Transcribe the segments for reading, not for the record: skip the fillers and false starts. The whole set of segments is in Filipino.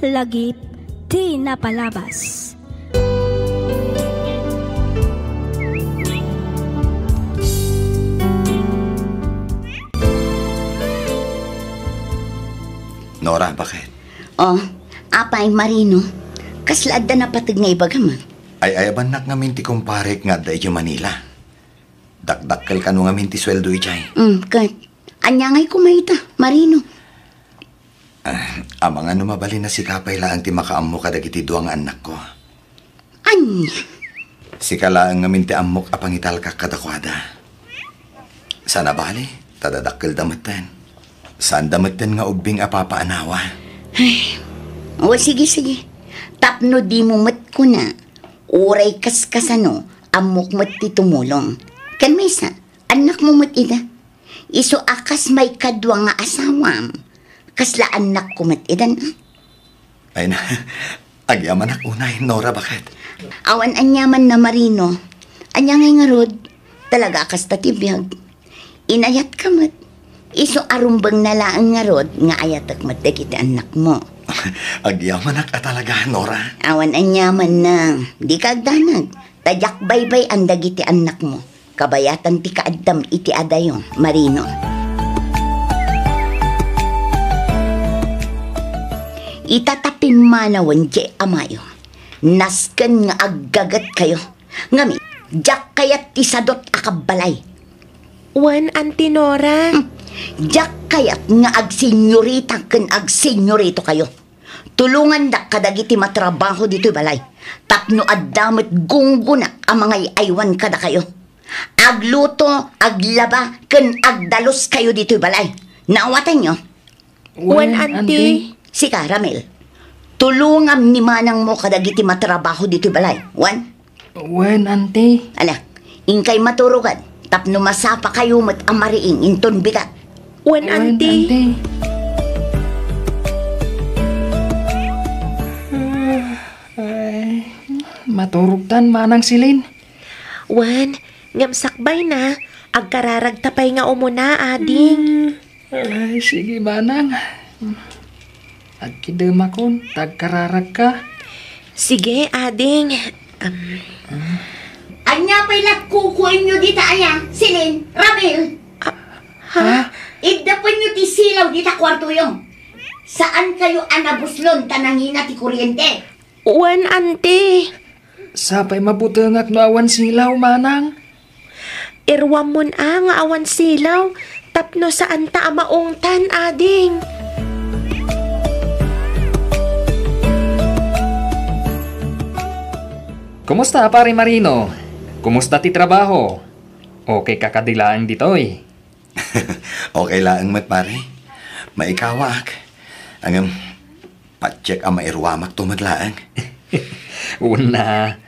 lagip ti napalabas. Nora, bakit? Oh, apay Marino. Kaslaad na napatig nga ibagaman. Ay ayaban nak nga minti kumparek nga da iti Manila. Dakdakkel ka no nga minti sweldo ichay. Kat. Anya nga'y kumaita, Marino. Amang ano mabali na si Kapay laang ti makaammo kadagiti duwang anak ko. Anya? Si kalaang nga minti ammok apangital ka kadakwada. Sana bali, tadadakkel damatan. Saan damatan nga ubing apapaanawa. Ay, o sige. Tapno di mo mat ko na. Uray kaskasano, amok mat ti tumulong. Kan may sa, anak mo mat ida. Iso akas may kadwa nga asawam. Kasla anak ko mat idan. Ay na, agyaman ak unay, Nora, bakit? Awan anyaman na Marino. Anya ngay nga rod, talaga akas tatibiyag. Inayat ka mat. Iso arumbang nalaang nga rod, nga ayatak mat dagiti anak mo. Agyaman ak talaga, Nora. Awan anyaman na. Di ka agdanag. Tadyak baybay ang dagiti anak mo. Kabayatan ti kaadam iti adayo, Marino. Itatapin manawan di amayo. Nasken nga aggagat kayo. Ngami, jak kayat tisadot akabalay. Wan, Auntie Nora. Jak kayat nga agsenyorita ken agsenyorito kayo. Tulungan dak kadagiti matrabaho dito'y balay. Tapno addamet gunggunak ang mga aywan kada kayo. Agluto, aglaba, ken agdalos kayo dito'y balay. Naawatan nyo? Wan, Auntie. Si Caramel, tulungan ni manang mo kadagiti matrabaho dito'y balay. Wan, Auntie. Ala, ingkay maturugan. Tapno masapa kayo mat amariing inton bigat. Wan, Auntie. Ay, maturugtan manang silin. Wan, ngamsakbay na. Agkararag tapay nga umuna, ading. Ay, sige manang. Agkidem akon, tagkararag ka. Sige, ading. Anya pa'y kukuin nyo dita aya, Silin, Ramil. Ha? Igdapan nyo ti silaw dita kwarto yung. Saan kayo anabuslon tanangina ti kuryente? Wan, Auntie. Sapay mabutengak no awan silaw manang. Irwam mon nga awan silaw. Tapno saan ta amaungtan, ading. Kumusta, pare Marino? Kumusta ti trabaho? Okay kakadilaan ditoy. Okay lang mat pare. Maikawak. Ang patcheck ang mairwamak tumadlaang. Una,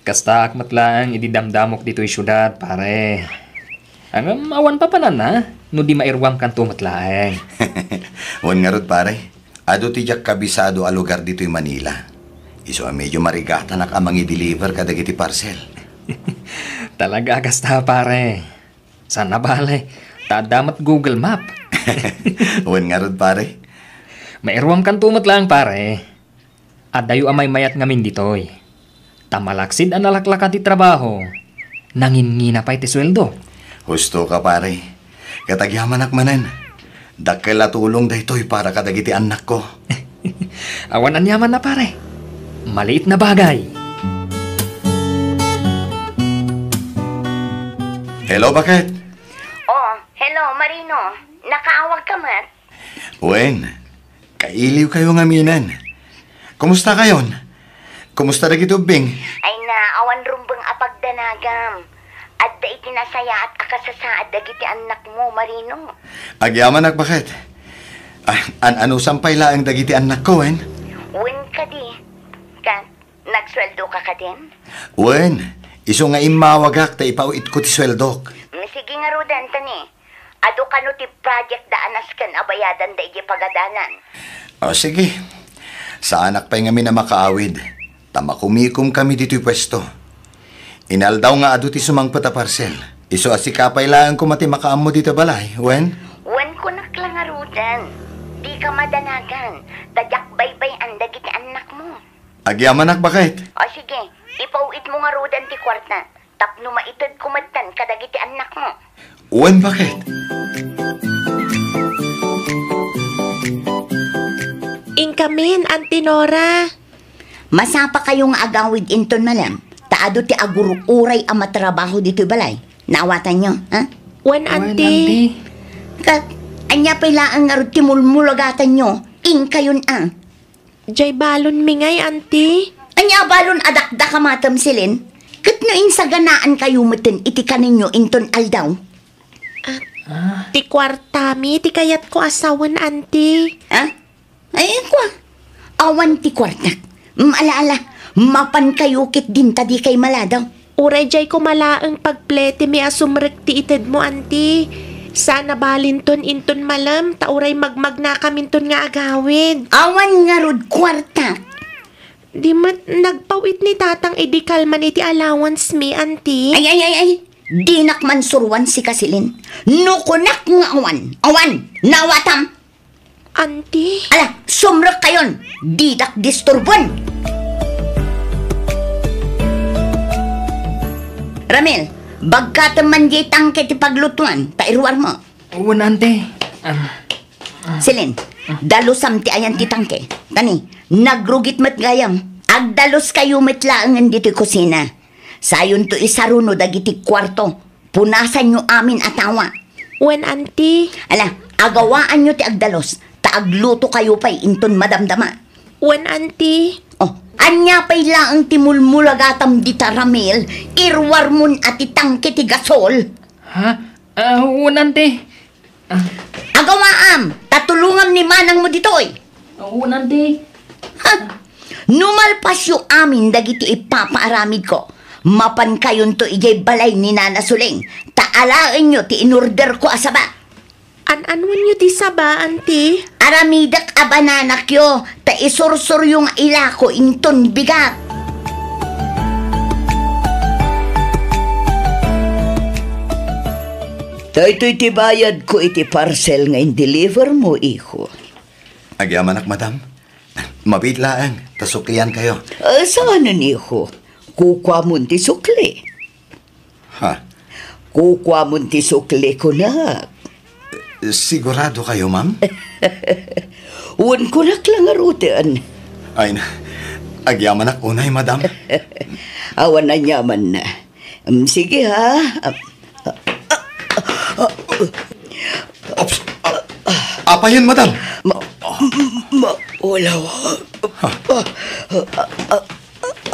kastak matlaang ididamdamok dito'y syudad, pare. Ang awan pa panan na, no di mairwam kan tumatlaang. Wan nga rod pare. Ado tijak kabisado a lugar dito'y Manila. Iso medyo marigata nak amang i-deliver kadagiti parcel. Talaga kasta, pare. Sana bale, tadamat Google Map. Wan nga rod pare. Mairwam kan tumatlaang, pare. Adayo amay mayat ngamin ditoy. Tamalaksid ang nalaklaka ti trabaho. Nangingina pa iti sweldo. Husto ka pare. Katagyaman akmanan. Dakkel tulong daytoy para kadagiti anak ko. Awan anyaman na, pare. Maliit na bagay. Hello, bakit? Oh, hello, Marino. Nakaawag ka mat? Wen, kailiw kayo nga minan. Kumusta kayon? Kumusta na kitubing? Ay na, awan rumbang apagdanagam. At da itinasaya at akasasaad dagiti anak mo, Marino. Agyaman ak bakit? Ano sampay laang dagiti anak ko, Wen? Wen ka di. Nagsweldo ka din? Wen, iso nga imawagak ta ipauit ko ti sweldok. Sige nga rodan, tani. Ado ka no ti project daanas kan abayadan da igi pagadanan. O sige, sa anak pa'y nga mi na makaawid. Tamakumikom kami dito'y pwesto. Inaldaw nga ado ti sumangpat a parcel. Iso asikapay lang ko mati makaammo dito balay, Wen? Wen ko naklangarudan. Di ka madanagan. Tadyak baybay ang dagiti Agyamanak bakit? O sige, ipauit mo nga rodan ti kwarta. Tapno maitad kumatan kadagiti anak mo. Uwan bakit? Inkamin, Auntie Nora. Masapa kayong agawid inton malam. Taado ti agurukuray ang matrabaho dito balay. Naawatan nyo, ha? Wan, Auntie. Kat, anya pala ang arot ti mulmulagatan nyo. Ing kayon ang. Jay balon mingay, Auntie. Anya balon adakda ka matamsilin. Kat no in sa ganaan kayo meten iti kaninyo inton aldaw. Ti kwartami, ti kayat ko asawan, Auntie. Ha? Ay, kwa. Awan ti kwartak. Alaala, mapan kayo kit din tadi kay maladaw. Uray jay ko malaang pagplete mi asumrek ti ited mo, Auntie. Sana balinton inton malam, tauray magmag na kaminton nga agawid. Awan nga rod kwartak. Di mat nagpawit ni tatang edikal man iti allowance mi, Auntie. Ay. Dinak man surwan si Kasilin. Nukunak nga awan. Awan, nawatam. Auntie. Ala, sumrek kayon. Didak disturban. Ramil, bagkata man di tangke ti paglutuan, tairuar mo. Uwan, ante. Silin, dalusam ti ayan ti tangke. Tani, nagrugit met gayam. Agdalos kayo met laangan dito'y kusina. Sayon to isaruno dagiti kwarto. Punasan nyo amin atawa. Wan, Auntie. Ala, agawaan nyo ti agdalos. Taagluto kayo pa'y inton madamdama. Wan, Auntie. Oh, anya pa'y laang ti mulmulagatam di taramil. Irwar mun at itangke ti gasol. Ha? Uwan, ante. Agawaam, tatulungam ni manang mo ditoy. Uwan, ante. Ha? Numalpas yung amin dagito ipapaaramid ko. Mapan kayon to ijay balay ni Nana Suling. Taalaan nyo ti inorder ko asaba. An-anwan nyo ti saba, Auntie? Aramidak abananak yo. Ta isursur yung ilako inton bigat. Ito'y tibayad ko iti parcel nga in-deliver mo, iho. Agyamanak, madam. Mabitlaan, tasuklian kayo. Saan iho? Kukwa mo ti sukli. Ha? Kukwa mo ti sukli ko na. Sigurado kayo, ma'am? Uwan ko lang arutan. Ay, agyamanak unay, madam. Awan na nyaman na. Sige ha. Ops! Apa yun, madam? Wala.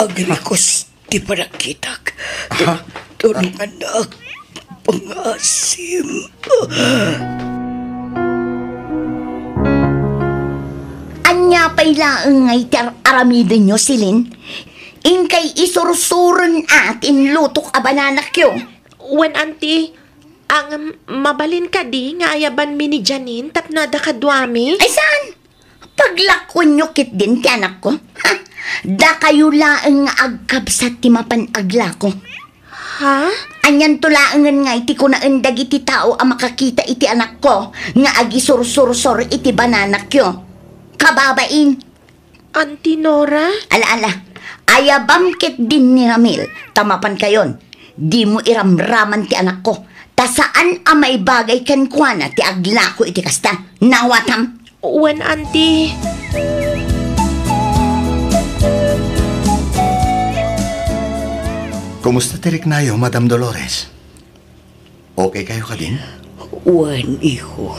Agrikos di parakitak. Tulungan na pangasim. Anya pa'y laang ngay aramidin nyo, Silin. Inkay isursuran atin lutok abananak yo. Wan, Auntie. Ang mabalin ka di nga ayaban mi ni Janine tapnada kadwami. Ay saan? Paglakon nyo kit din ti anak ko. Ha? Da kayo laang nga agkabsat ti mapan aglako. Ha? Anyan tulaangan nga iti ko na undag iti tao ang makakita iti anak ko nga agisursur-sur iti bananak yo. Kababain. Auntie Nora? Ala-ala, ayabam kit din ni Ramil. Tamapan kayon. Di mo iramraman ti anak ko. Ta saan ang may bagay kan kuana ti aglako iti kasta. Nawatam. Wan, Auntie. Kumusta tirik nayo, Madam Dolores? Okay kayo ka din? Wan, iho.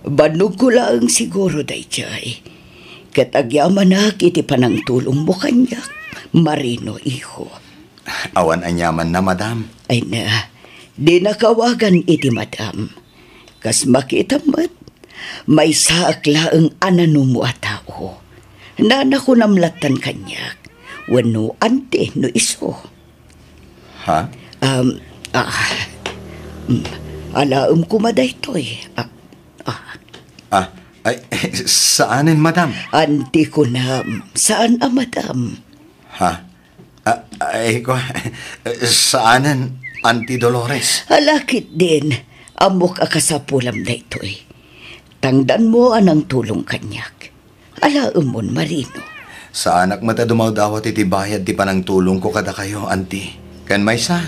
Banog ko lang siguro day jay. Katagyaman na kiti panang tulong mo kanyak. Marino, iho. Awan anyaman na, madam. Ay na, di nakawagan iti madam. Kas makita mat, may saakla ang anano mo a tao. Nana ko namlatan kanyak. Wano ante no iso. Ha? Alaam ko maday to'y. Ay, saanin, madam? Ante ko na, saan madam? Ha? Ay, ko, saanin, Auntie Dolores? Halakit din, amok akasapulam na ito'y. Tangdan mo anang tulong kanyak. Alaam mon, Marino. Sa anak mata dumawdawat iti bayad ti panang tulong ko kada kayo, auntie. Kan may sa,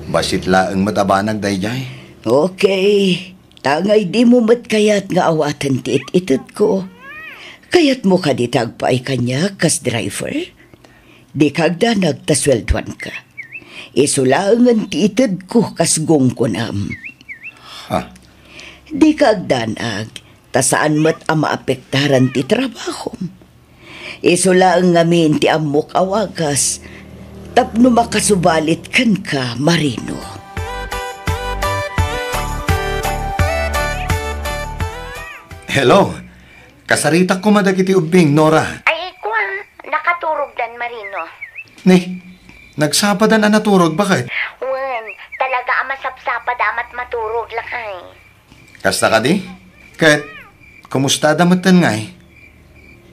basit laang matabanag dayjay. Okay, tangay di mo mat kayat nga awatan ti it-itit ko. Kayat mo ka ditagpaay kanya kas driver. Di kagda nagtaswelduan ka. Isulangan ti itid ko kas gong ko nam. Ha? Di kagdanag, tasaan mat ang maapektaran ti trabaho. Isulang ngamin ti amok awagas, tapno makasubalit kan ka, Marino. Hello, kasaritak ko madagiti ubing, Nora. Ay, kwa, nakaturog dan, Marino. Ni, nagsapadan na naturog, bakit? Wen, talaga masapsapa damat maturog lakay. Kasta ka di? Kahit, kumusta damatan nga eh?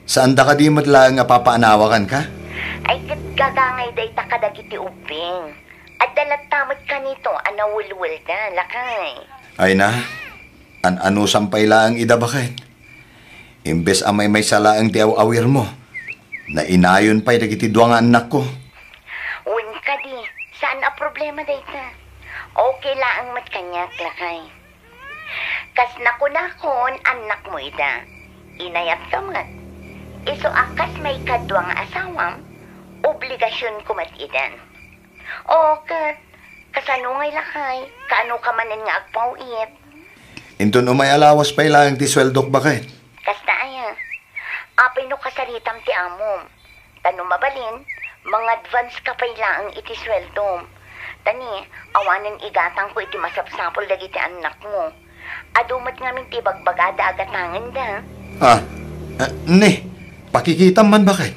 Saan da ka di madlaan nga papaanawakan ka? Ay, gagangay day takadagiti ubing. At dalat tamot ka nito, anawulwul na, lakay. Ay na, ano sampay laang ida bakit? Imbes amay may salaang diaw-awir mo, na inayon pa'y dagiti duwang anak ko. Wen ka di, saan a problema day ta? Okay laang mat kanyak, lakay. Kas nakunakon, anak mo ida. Inayat ka mat. Iso akas may kadwa nga asawam, obligasyon ko matidan. O, kasanungay lakay, kaano ka manin nga agpauit. Intun umay alawas pa'y laang ti sweldok bakit? Kasta aya, apay no kasaritam ti amom. Tano mabalin, mga advance ka pa'y laang iti sweldom. Tani, awanan igatang ko iti masapsapol dagiti anak mo. Adumat ngamin ti bagbagada agatangan da. Ne, pakikitam man bakit?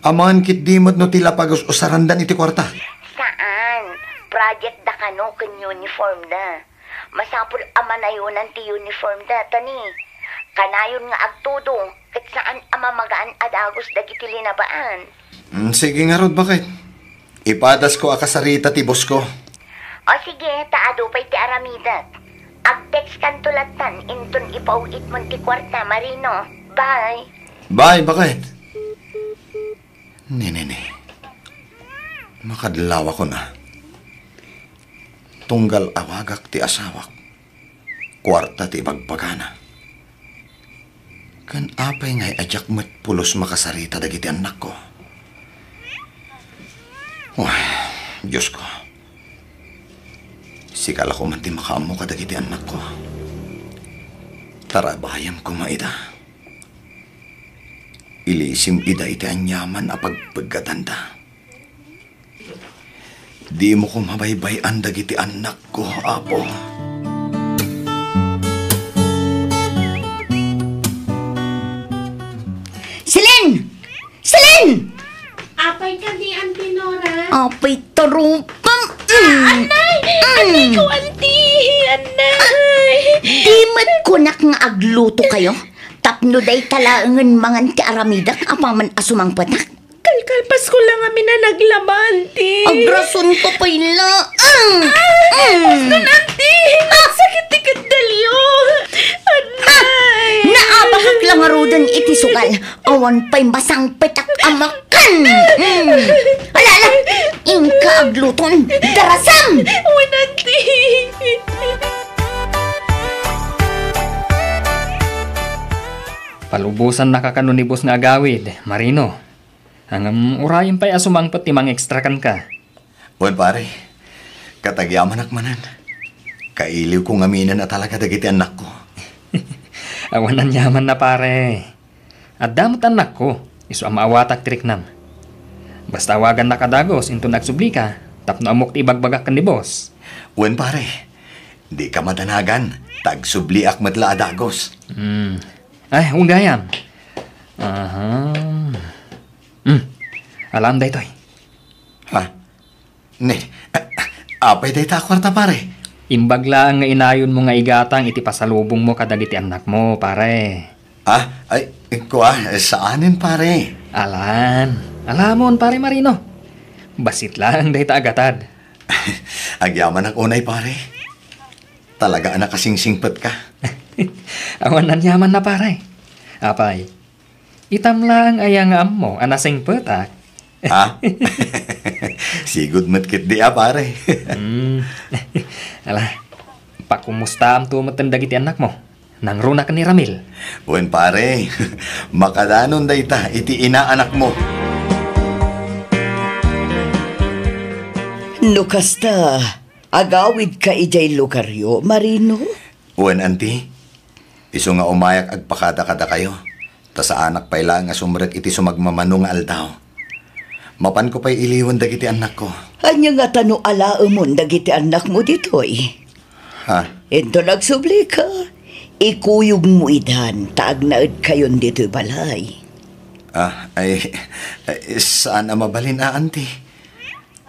Amangan kit dimot no tila pag-usarandan iti kwarta. Saan? Project da kano ken uniform da. Masapul amanayunan ti uniform da, tani. Kanayon nga agtudo, ket saan amamagaan adagos dagiti linabaan. Sige nga rod bakit? Ipadas ko akasarita ti boss ko. O sige, taado pa'y ti aramidat. Ag-text kan tulatan, intun ipauit mo ti kwarta, Marino. Bye. Bye, bakit? Nene, makadlaw ko na. Tunggal awagak ti asawak. Kwarta ti bagpagana. Kan apay ngay ajak met pulos makasarita dagiti anak ko. Wah, Diyos ko. Sikala ko man ti makaamo ka dagiti anak ko. Tarabayam ko maida. Ilisim ida iti anyaman a pagpagkatanda. Di mo ko mabaybayan dagiti anak ko, Apo. Silin! Silin! Apay ka ni Auntie Nora. Apay tarumpam! Anay! Anay ko, Auntie! Anay! Di mat kunak nga agluto kayo? Tapno day talaangan mangan ti aramidak apaman asumang patak. Kalkalpas ko lang kami na naglaba, Auntie. Agrason ko pala. Basta na, Auntie! Nagsakit ti kadalyo! Anay! Naabahag lang arudan iti sugal. Awan pa'y masang petak amakan. Alala! Ingka agluton. Darasam! Uwan, Auntie! Palubusan nakakanunibos nga agawid, Marino. Hangam urayan pa'y asumangpot timang ekstrakan ka. Wan pare, katagyaman akmanan. Kailiw kong aminan at talaga dagiti anak ko. Awanan yaman na pare. At damot anak ko, iso ang maawatak triknam. Basta awagan na kadagos into nagsubli ka, tapno amok ti ibagbagak kan ni boss. Wan pare, di ka madanagan. Tagsubli ak madla adagos. Ay, ugayam. Aha. Alam day toy. Ha? Ne, apay day ta kwarta pare. Imbag lang nga inayon mo nga igatang iti pasalubong mo kadagiti anak mo, pare. Ay, saanin pare? Alamon, pare Marino. Basit lang day ta agatad. Agyaman ang unay pare. Talaga anak kasingsingpet ka. Awan nan yaman na pare. Apay, Itam lang ay ang amo, anasing petak. Ha? Sigud matkit di pare. Ala, pakumusta am tumatanda iti anak mo? Nang runa ka ni Ramil. Buen pare, makadanon dayta iti inaanak mo. No kasta, agawid ka ijay lugaryo, Marino. Buen anti, iso nga umayak agpakada-kada kayo. Ta sa anak pa ilang nga sumrek iti sumagmamano nga aldaw. Mapan ko pa'y iliwan dagiti anak ko. Anya nga tano alaamon dagiti anak mo ditoy. Ha? Ento nagsubli ka. Ikuyog mo idan, taag naad kayon dito'y balay. Ay, saan na mabalin anti?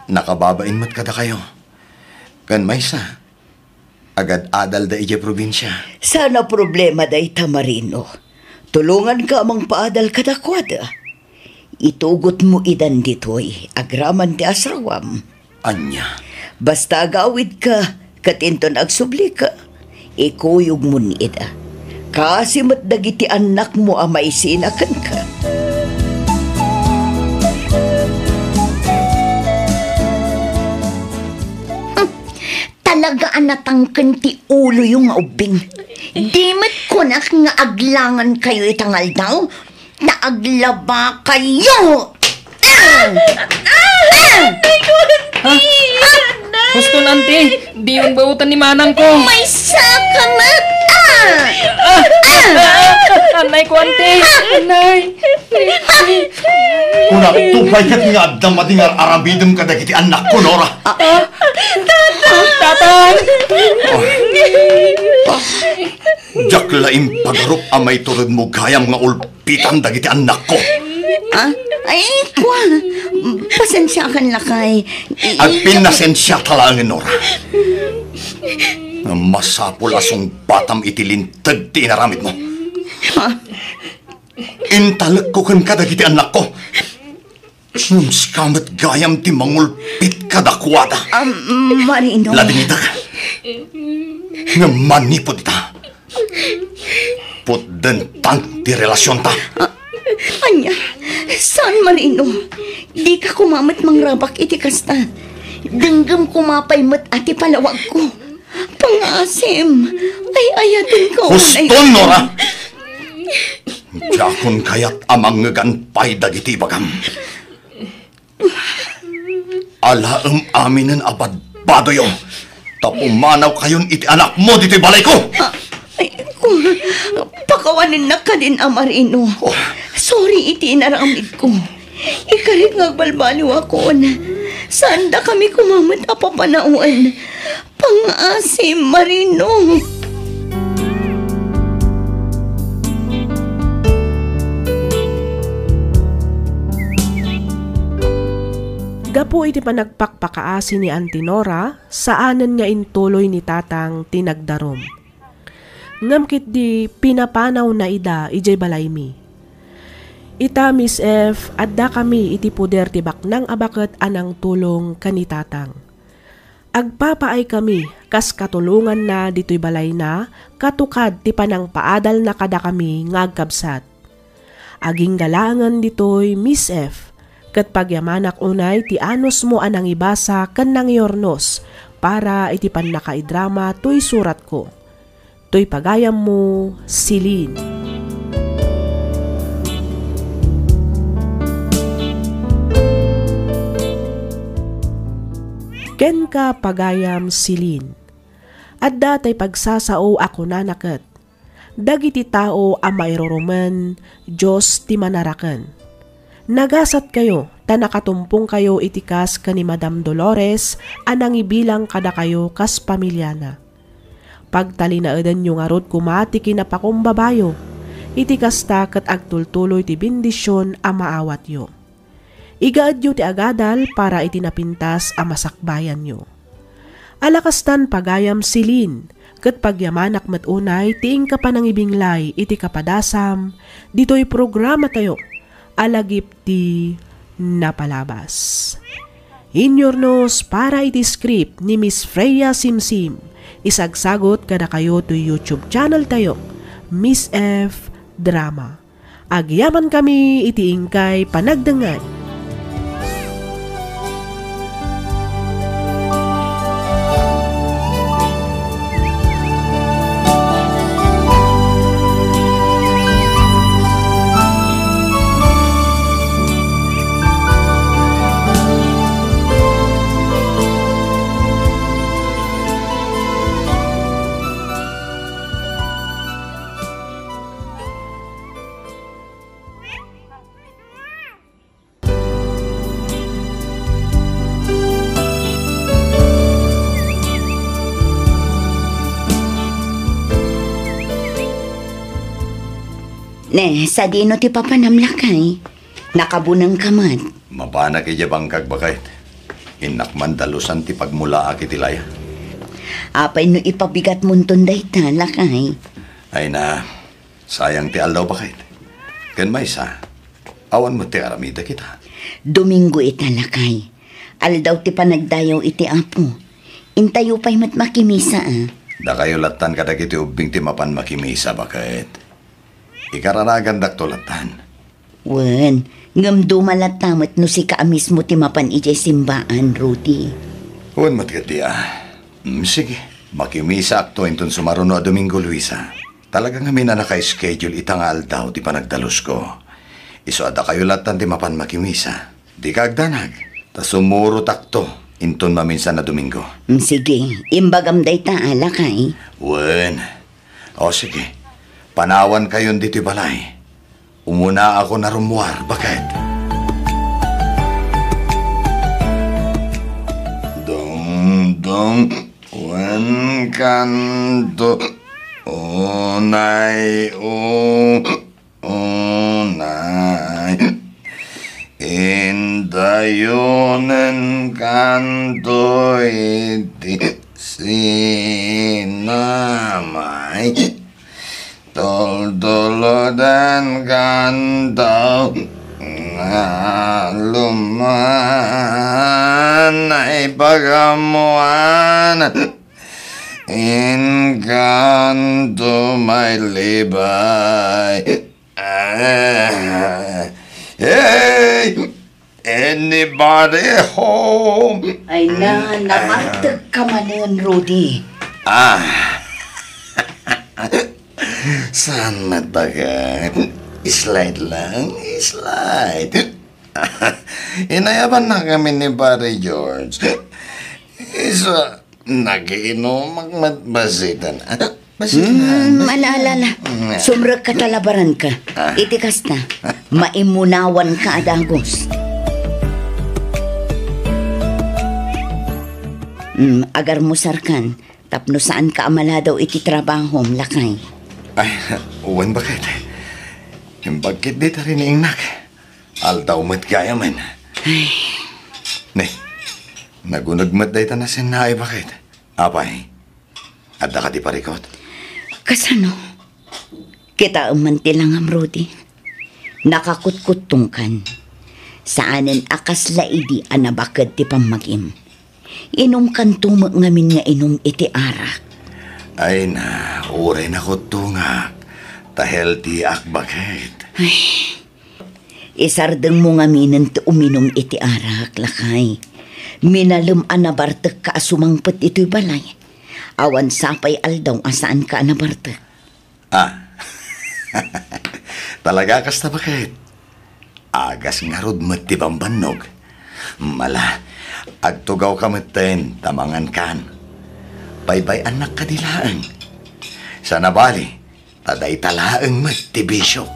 Nakababain mo't kada kayo. Kan may sa. Agad adal da ije probinsya. Sana problema day Tamarino. Tulungan ka amang paadal kadakwada. Itugot mo idan dito'y agraman ti asawam. Anya? Basta agawid ka, katinton agsubli ka. Ikuyog mo ni ida. Kasi matdagiti anak mo amay sinakan ka. Talaga anatangken ti ulo yung ubing. Di mat kunak nga aglangan kayo itangal daw. Naaglaba kayo! Gusto nanti, di yung bautan ni manang ko. May sakamat! Anay ko, ante. Anay. Una, tupay kat nga abdang matingar arabidum kadagiti anak ko, Nora. Tatang. Jak laing pagarup amay turod mo gayam nga ulpitan dagiti anak ko. Ay, kwa. Pasensyakan lakay. At pinasensya talangin, Nora. Masapul asong batam itilintag ti inaramid mo. Intalag ko kan kadagiti anak ko. Skamat gayam ti mangulpit kadakwada. Marino. Labing ita ka. Nga manipod ita. Putdentang ti relasyon ta. Anya, saan Marino? Di ka kumamat mangrabak iti kasta. Denggam kumapay mat ati palawag ko. Pangasim. Ay ayatin ko. Huston, Nora! Jakon kayat amang ngaganpay dagiti bagam. Alaam aminin abad badoyo. Tapumanaw kayon iti anak mo dito'y balay ko. Ay, pakawanin na ka din, Marino. Sorry, iti inaramid ko. Ikarit ngagbalbaliw ako na. Saan da kami kumamat apapanauan? Pangasim, Marino. Gapo iti panagpakpakaasi ni Auntie Nora, saanan nga intuloy ni tatang tinagdarom. Ngamkit di pinapanaw na ida ijay balay mi. Ita Miss F, adda kami iti puder ti baknang abaket anang tulong kanitatang. Agpapaay kami kas katulungan na dito'y balay na katukad ti panang paadal na kada kami ngagkabsat. Aging galangan dito'y Miss F, ket pagyamanak unay ti anos mo anang ibasa ken nang yornos para iti pannakaidrama to'y surat ko. To'y pagayam mo, Silin. Ken ka pagayam Silin. Adda tay pagsasao ako nanaket. Dagiti tao a mairurumen, Diyos ti manaraken. Nagasat kayo, ta nakatumpong kayo itikas ka ni Madam Dolores, anang ibilang kada kayo kas pamilyana. Pagtalinaadan yung arot kumati kinapakumbabayo, itikas ta kat agtultuloy ti bendisyon a maawat yo. Igaad yu ti agadal para itinapintas a masakbayan nyo. Alakastan pagayam Silin, ket pagyamanak matunay tiing ka panangibinglay iti kapadasam, dito'y programa tayo, alagip ti napalabas. Inyornos para iti script ni Miss Freya Simsim, isagsagot kada kayo to YouTube channel tayo, Miss F Drama. Agyaman kami iti ingkay panagdengag. Ne, sa dino ti papanamlakay. Nakabunang ka man. Mabana kaya bangkag bakit? Inakman dalusan ti pagmula akitilaya. Apay no ipabigat mo tunday ta, lakay. Ay na, sayang ti aldaw bakit? Kan may sa, awan mo ti aramida kita. Domingo ita, lakay. Aldaw ti panagdayaw iti apo. Intayo pa'y mat makimisa, ah. Da kayo latan kadag iti ubing ti mapan makimisa bakit? Ikaranagan dakto latan. Wen, ngam dumalatamat no si ka mismo ti mapan ije simbaan, Rudy. Huwag matgati sige, makimisa akto inton sumaruno a Domingo, Luisa. Talagang kami na naka-schedule itangal daw ti panagdalos ko. Iso ada kayo latan ti mapan makimisa. Di kagdanag. Ta sumuro takto inton maminsan na Domingo. Sige, imbagam day ta, lakay. Wen. O sige. Panawan kayon dito balay. Umuna ako na rumuar. Bakit? Dong, wan kanto, unay, indayonen kanto iti sinamay. Tol-tolodan kantaw nga luman ay pagamuan in kanto may libay. Hey! Anybody home? Ay na, namatag ka manan, Rudy. Saan matagat? Slide lang, slide. Inayaban na kami ni Pare George. Isa, nagiinom magmatbasitan. Basitan. Alala, sumrag ka talabaran ka. Itikas na, maimunawan ka adagos. Agar mo sarkan, tapno saan ka amala daw iti trabahom, lakay. Ay, uwan bakit? Bakit di tayo iniingnak? Altaw mat kaya man. Ay. Ne, nagunagmat day ta na sinay bakit? Apay, adda ka di parikot? Kasano? Kita umantilang am, Rudy. Nakakutkutungkan. Saanen akas laidi anabakad ti pamagim. Inom kan tumak ngamin nga inom iti arak. Ay na, uray na ko tungak. Ta-healthy ak bakit? Ay, isardeng mo nga minan ti uminom iti arak, lakay. Minalum anabartek ka asumangpet ito'y balay. Awan sapay aldaw asaan ka anabartek. Talaga kasta bakit? Agas nga rod ti bambanog. Mala, agtugaw ka maten, tamangan kan. Baybay anak kadilaan. Sa nabali, taday talaang magtibisyok.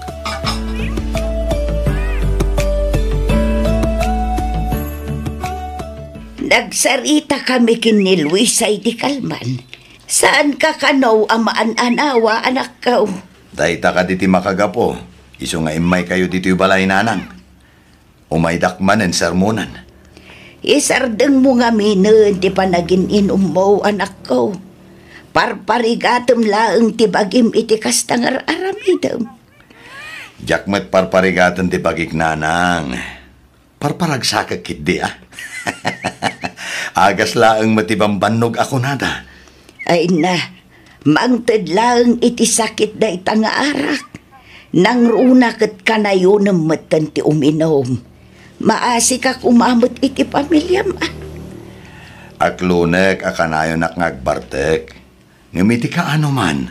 Nagsarita kami kin ni Luis ay di kalman. Saan ka kanaw amaan-anawa, anak ka? Dahita ka diti makagapo. Iso nga imay kayo dito balay nanang. Umaydak man ang sermonan. Isardeng mo nga minan, di pa naging inom mo, anak ko. Parparigatom laang tibagim iti kastangar aramidam. Jakmet parparigatan ti bagik nanang. Parparagsakakit di Agas laang matibambanog ako nada. Ay na, maangtad laang iti sakit da itang arak. Nang runa kat kanayo ng matan ti uminom. Maasi ka kumamot iti pamilya ma. Aklunek akanayo ngagbartek. Ngumiti ka ano man.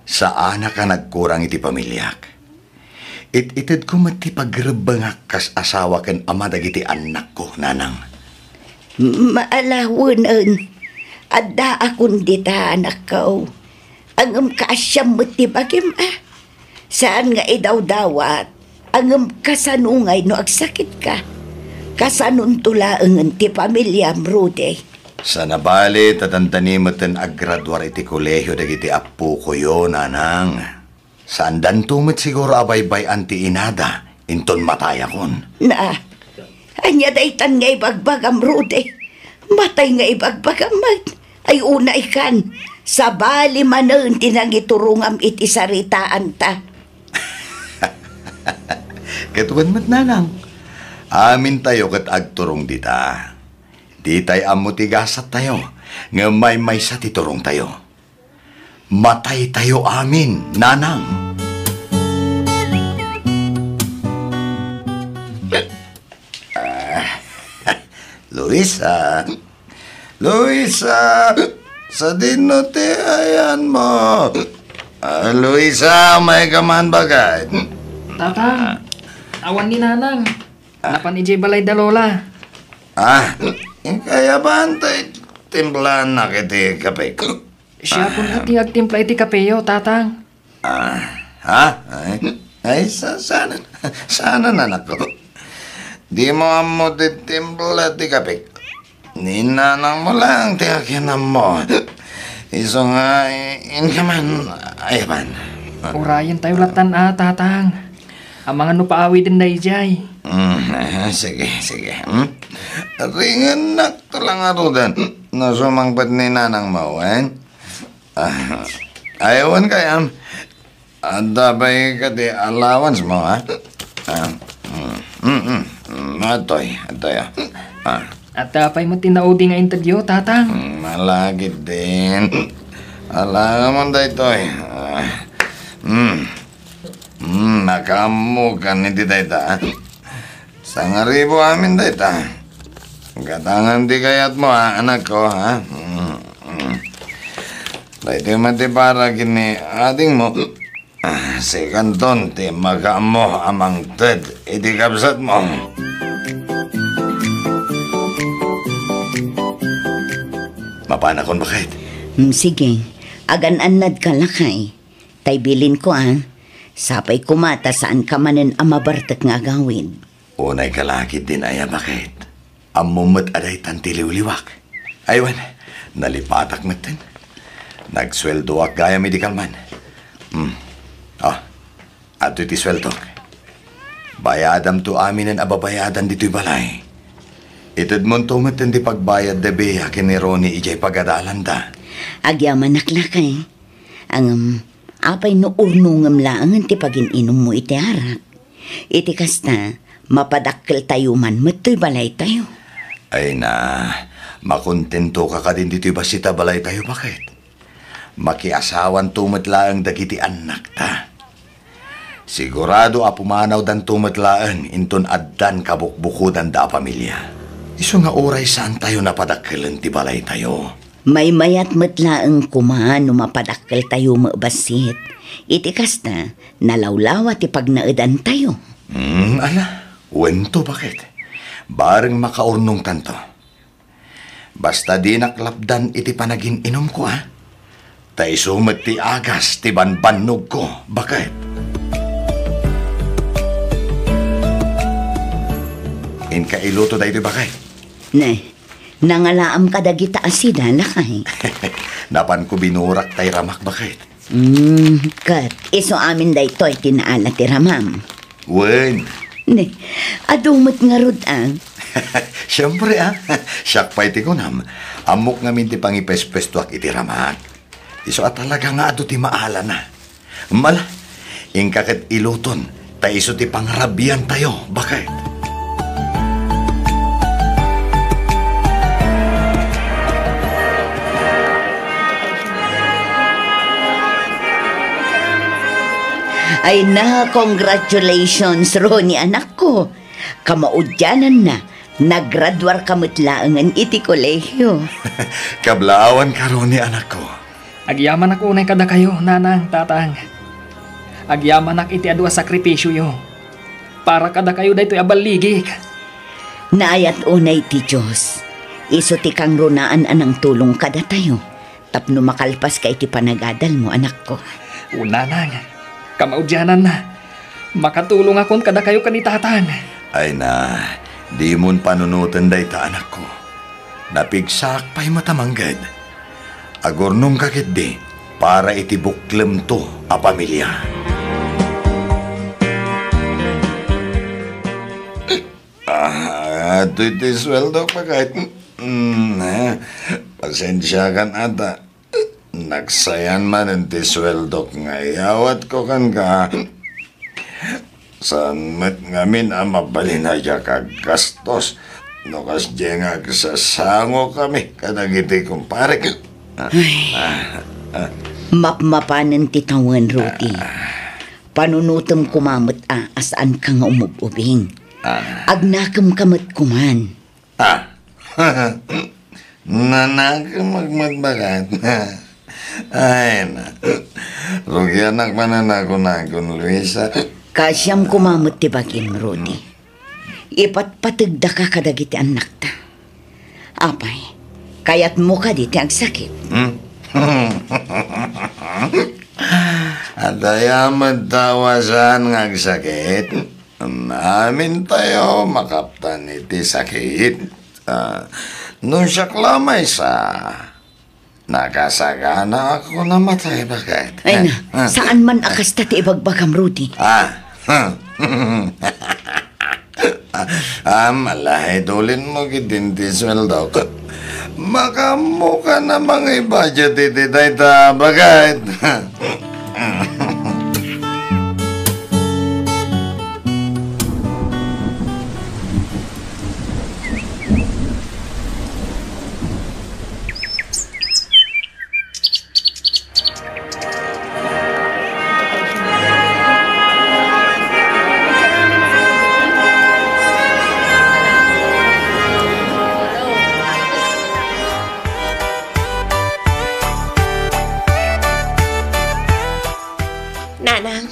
Sa anak ka nagkurang iti pamilyak. Ititid ko mati pagrebangak kas asawa ken ama dagiti anak ko, nanang. Maalawon adda akong dita anak ko. Ang kaasyam mo ti bagim Saan nga idawdawat? Ang kasanungay no agsakit ka. Kasanun tulaang ti pamilya Rudy. Sa nabali tatantani moten aggraduar iti kolehiyo dagiti apo ko yo, nanang. Saan dan tumit siguro abaybay anti inada, inton mataya kon. Na, anya daytan nga ibagbagam Rudy. Matay nga ibagbagam ay una ikan. Sa bali manon tinangiturungam iti saritaan ta. Ketuan mat nanang. Amin tayo kat agturong dita. Di tay amutigasat tayo. Nga may sa titurong tayo. Matay tayo amin, nanang. Luisa. Luisa. Sa dinote ayan mo. Luisa, may kaman bagay. Tatang, awan ni nanang. Napan ije balay da lola. Kaya ba antay timplan na kiti kape ko? Siya po hati agtimpla iti kapeyo, tatang. Ay, sana nanak ko. Di mo amo titimpla ti kape ko. Ninanang mo lang tiyakinan mo. Iso nga, inkaman, ayaban. Urayan tayo latan tatang. Ang mga nupaawi din na ijay. Sige. Ringan na ito lang arudan. Nasumangpat ni nanang mo, ayawan kaya. Adabay ka di allowance mo, ha? Atoy. At tapay mo tinaudi nga interview, tatang. Malagit din. Alam mo da ito, nakamukan hindi da ito, Sangaribo amin da ito. Katangan di kayat mo, anak ko, ha? Dahito mati para kini ating mo. Si kanton, ti magamo amang ted, iti kapsat mo. Mapanakon bakit? Sige, agan-anad ka lakay. Tay bilin ko Sapay kumata saan ka manen amabartak nga gawin. Unay kalakit din aya bakit? Amumot aday tantiliw-liwak. Aywan, nalipatak matin. Nagsweldo ak gaya medical man. Ato iti sweldo. Bayadam to amin ang ababayadan dito'y balay. Itad mo tumatin di pagbayad de beya kini Ronnie ijay pagadalan da. Agyaman naklakay. Ang apay no urnungam lang ti pagininom mo iti arak. Iti kasta, mapadakkel tayo man mato'y balay tayo. Ay na, makontento ka ka din dito'y basita balay tayo bakit? Makiasawan tumatlaang dagiti anak ta. Sigurado apumanaw dan tumatlaang inton addan kabukbukudan da pamilya. Iso nga oray saan tayo napadakkelan ti balay tayo. May mayat matlaang kumaan no mapadakkel tayo mabasit. Iti kasta, nalawlawa ti pagnaadan tayo. Wento bakit? Bareng makaurnong tanto. Basta di naklapdan iti panagin inom ko Tay sumet ti agas ti banbannog ko. Bakit? Inkailuto da ito bakit? Nangalaam ka dagita asida lakay. Napan ko binurak tay ramak bakit? Kat, iso amin da ito ay tinaala ti ramam. Wen. Adumot nga rod Siyempre siyak pa'y ti kunam. Amok ngamin ti pangipes-pestuak iti ramak. Iso talaga nga ado ti maala na. Mala, ingkakit iluton, ta iso ti pangrabian tayo. Bakit? Ay na, congratulations, Ronnie, anak ko. Kamaudyanan na. Naggraduar kamatlaangan iti kolehyo. Kablaawan ka ron ni anak ko. Agyaman ako unay kada kayo, nanang, tatang. Agyaman ak iti adwa sakripisyo yo. Para kada kayo daytoy abaligik. Naayat unay ti Diyos. Iso ti kang runaan anang tulong kada tayo. Tapno makalpas ka iti panagadal mo, anak ko. Nanang, kamaudyanan na. Makatulong akon kada kayo kanitatan. Ay na, di mon panunutan dayta anak ko. Napigsak pa'y matamanggad. Agornong kakit di, para iti buklem to a pamilya. Ito iti sweldo pa kahit... pasensya kan ata. Nagsayan man iti sweldo nga iawat ko kan ka. Saan mat ngamin ang mabalinaya kag gastos. No kas di nga kasasango kami kadagiti kumpare. Mapmapanan ti tawan, Rudy. Panunutom kumamot asaan ka nga umububing. Agnakam kamat kuman. Nanakam magmatbagat. Ay na. Rugi anak mananako-nakon, Luisa. Kasyam kumamot ti bagim, Rudy. Ipatpatagda ka kadagiti anak ta. Apay, kayat mo ka di ang sakit. At ayaman tawasan ng sakit. Namin tayo makaptan iti sakit. Nung siya klamay sa... Nakasagana ako namatay bakit? Ay na, saan man akas ta ti ibagbagam, Rudy? Malahay dulin mo gitinti sweldo ko. Makamu ka na mga budget iti dayta bakit? Nanang,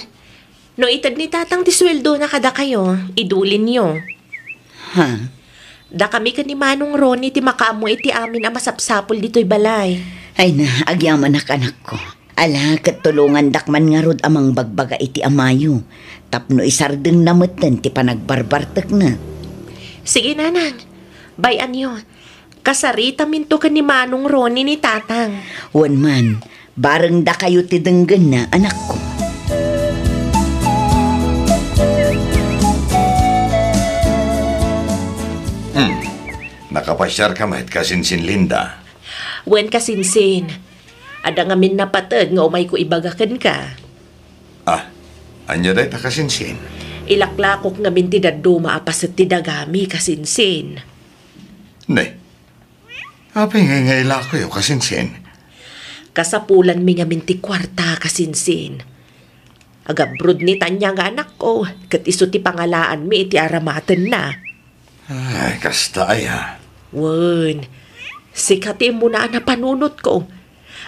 no itad ni tatang ti sweldo na kada kayo, idulin niyo. Ha? Da kami ka ni Manong Ronnie ti makaamu iti amin ang masapsapol dito'y balay. Ay na, agyaman anak ko. Ala, katulungan dakman nga rod amang bagbaga iti amayo. Tapno isardeng namatan ti panagbarbartak na. Sige, nanang. Bayan niyo. Kasarita minto ka ni Manong Ronnie ni tatang. Wan man, bareng da kayo ti denggan na, anak ko. Nakapasyar ka mahit kasinsin Linda. Wen kasinsin. Ada ngamin napatag nga umay ko ibagakan ka. Anya day ta kasinsin? Ilaklakok ngamin ti daddo maapas at ti dagami kasinsin. Ne, apay nga ilako yo kasinsin. Kasapulan mi ngamin ti kwarta kasinsin. Agabrod ni tanya nga anak ko, kat iso ti pangalaan mi iti aramatan na. Ay, kastaya. Wen, sikati mo na panunot ko.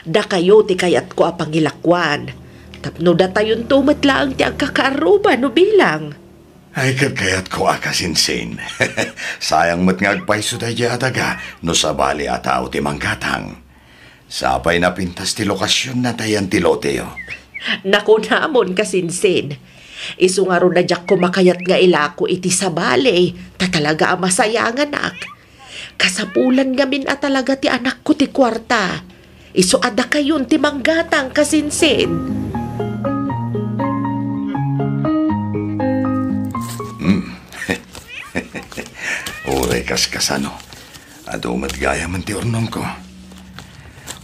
Da kayo ti kayat ko apangilakwan. Tapno da tayon tumatlaang ti agkakaaruba no bilang. Ay, kayat ko akasinsin. Sayang mo't ngagpaiso tayo adaga no sabali ataw ti manggatang. Sapay na pintas ti lokasyon na tayan ti loteo. Naku namon kasinsin. Isu nga ron na jak kumakayat nga ilako iti sabali. Tatalaga ang masayangan ak. Kasapulan ngamin at talaga ti anak ko ti kwarta. Isu ada kayon ti manggatang kasinsin. Uray kaskasano. Ado matgaya man ti ornong ko.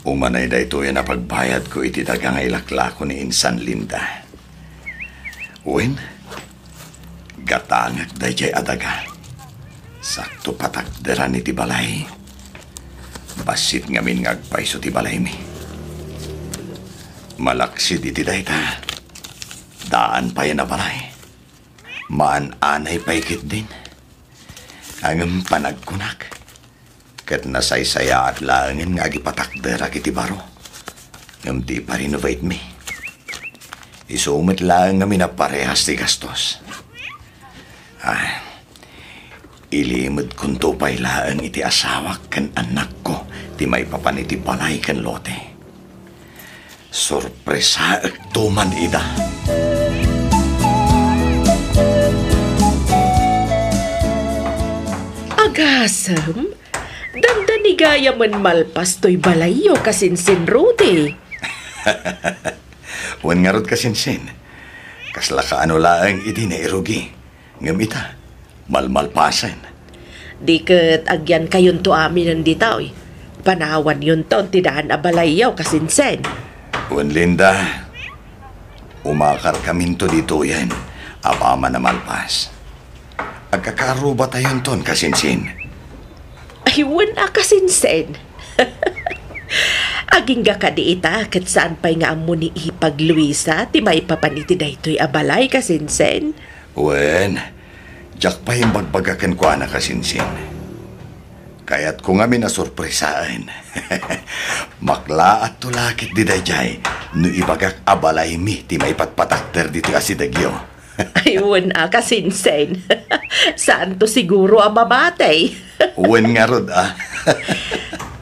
Umanay da ito yan na pagbayad ko iti dagang ilaklako ni Insan Linda. Uwin, gatangak da jay adaga. Sakto patakderan iti balay. Basit ngamin ngagpaiso ti balay mi. Malaksid iti dayta. Daan pa yan na balay. Maan-anay paikit din. Ang panagkunak. Kat nasaysaya at langin nga gipatakdera kiti baro. Ngam di pa renovate me. Isumit lang nga minaparehas ti gastos. Ilimod kung tupay lang iti asawak kan anak ko ti may papaniti balay kan lote. Sorpresa at tuman ida. Agasam, dandanigaya man malpas to'y balayo kasinsin Rudy. Wan nga rod kasinsin. Kasla ka ano laang iti nairugi. Ngam ita, malmalpasan. Di kat agyan kayon to amin nanditaw. Panawan yun to, tidaan abalayaw kasinsen. Wan Linda, umakar kamin to dito yan. Apama na malpas. Agkakaruba tayon ton kasinsin. Ay, wala kasinsen. Aging ga ka di ita, kat saan pa'y nga amo ni Ipag Luisa, ti may papaniti da ito'y abalay kasinsen. Wen, jak pa yung bagbagakan ko na kasinsin. Kaya't ko nga minasurpresaan. Makla at tulakit di dayjay, no ibagak abalay mi, ti may patpatakter dito asidagyo. Ay, wala kasinsen. Saan to siguro ang mamatay? Wen nga rod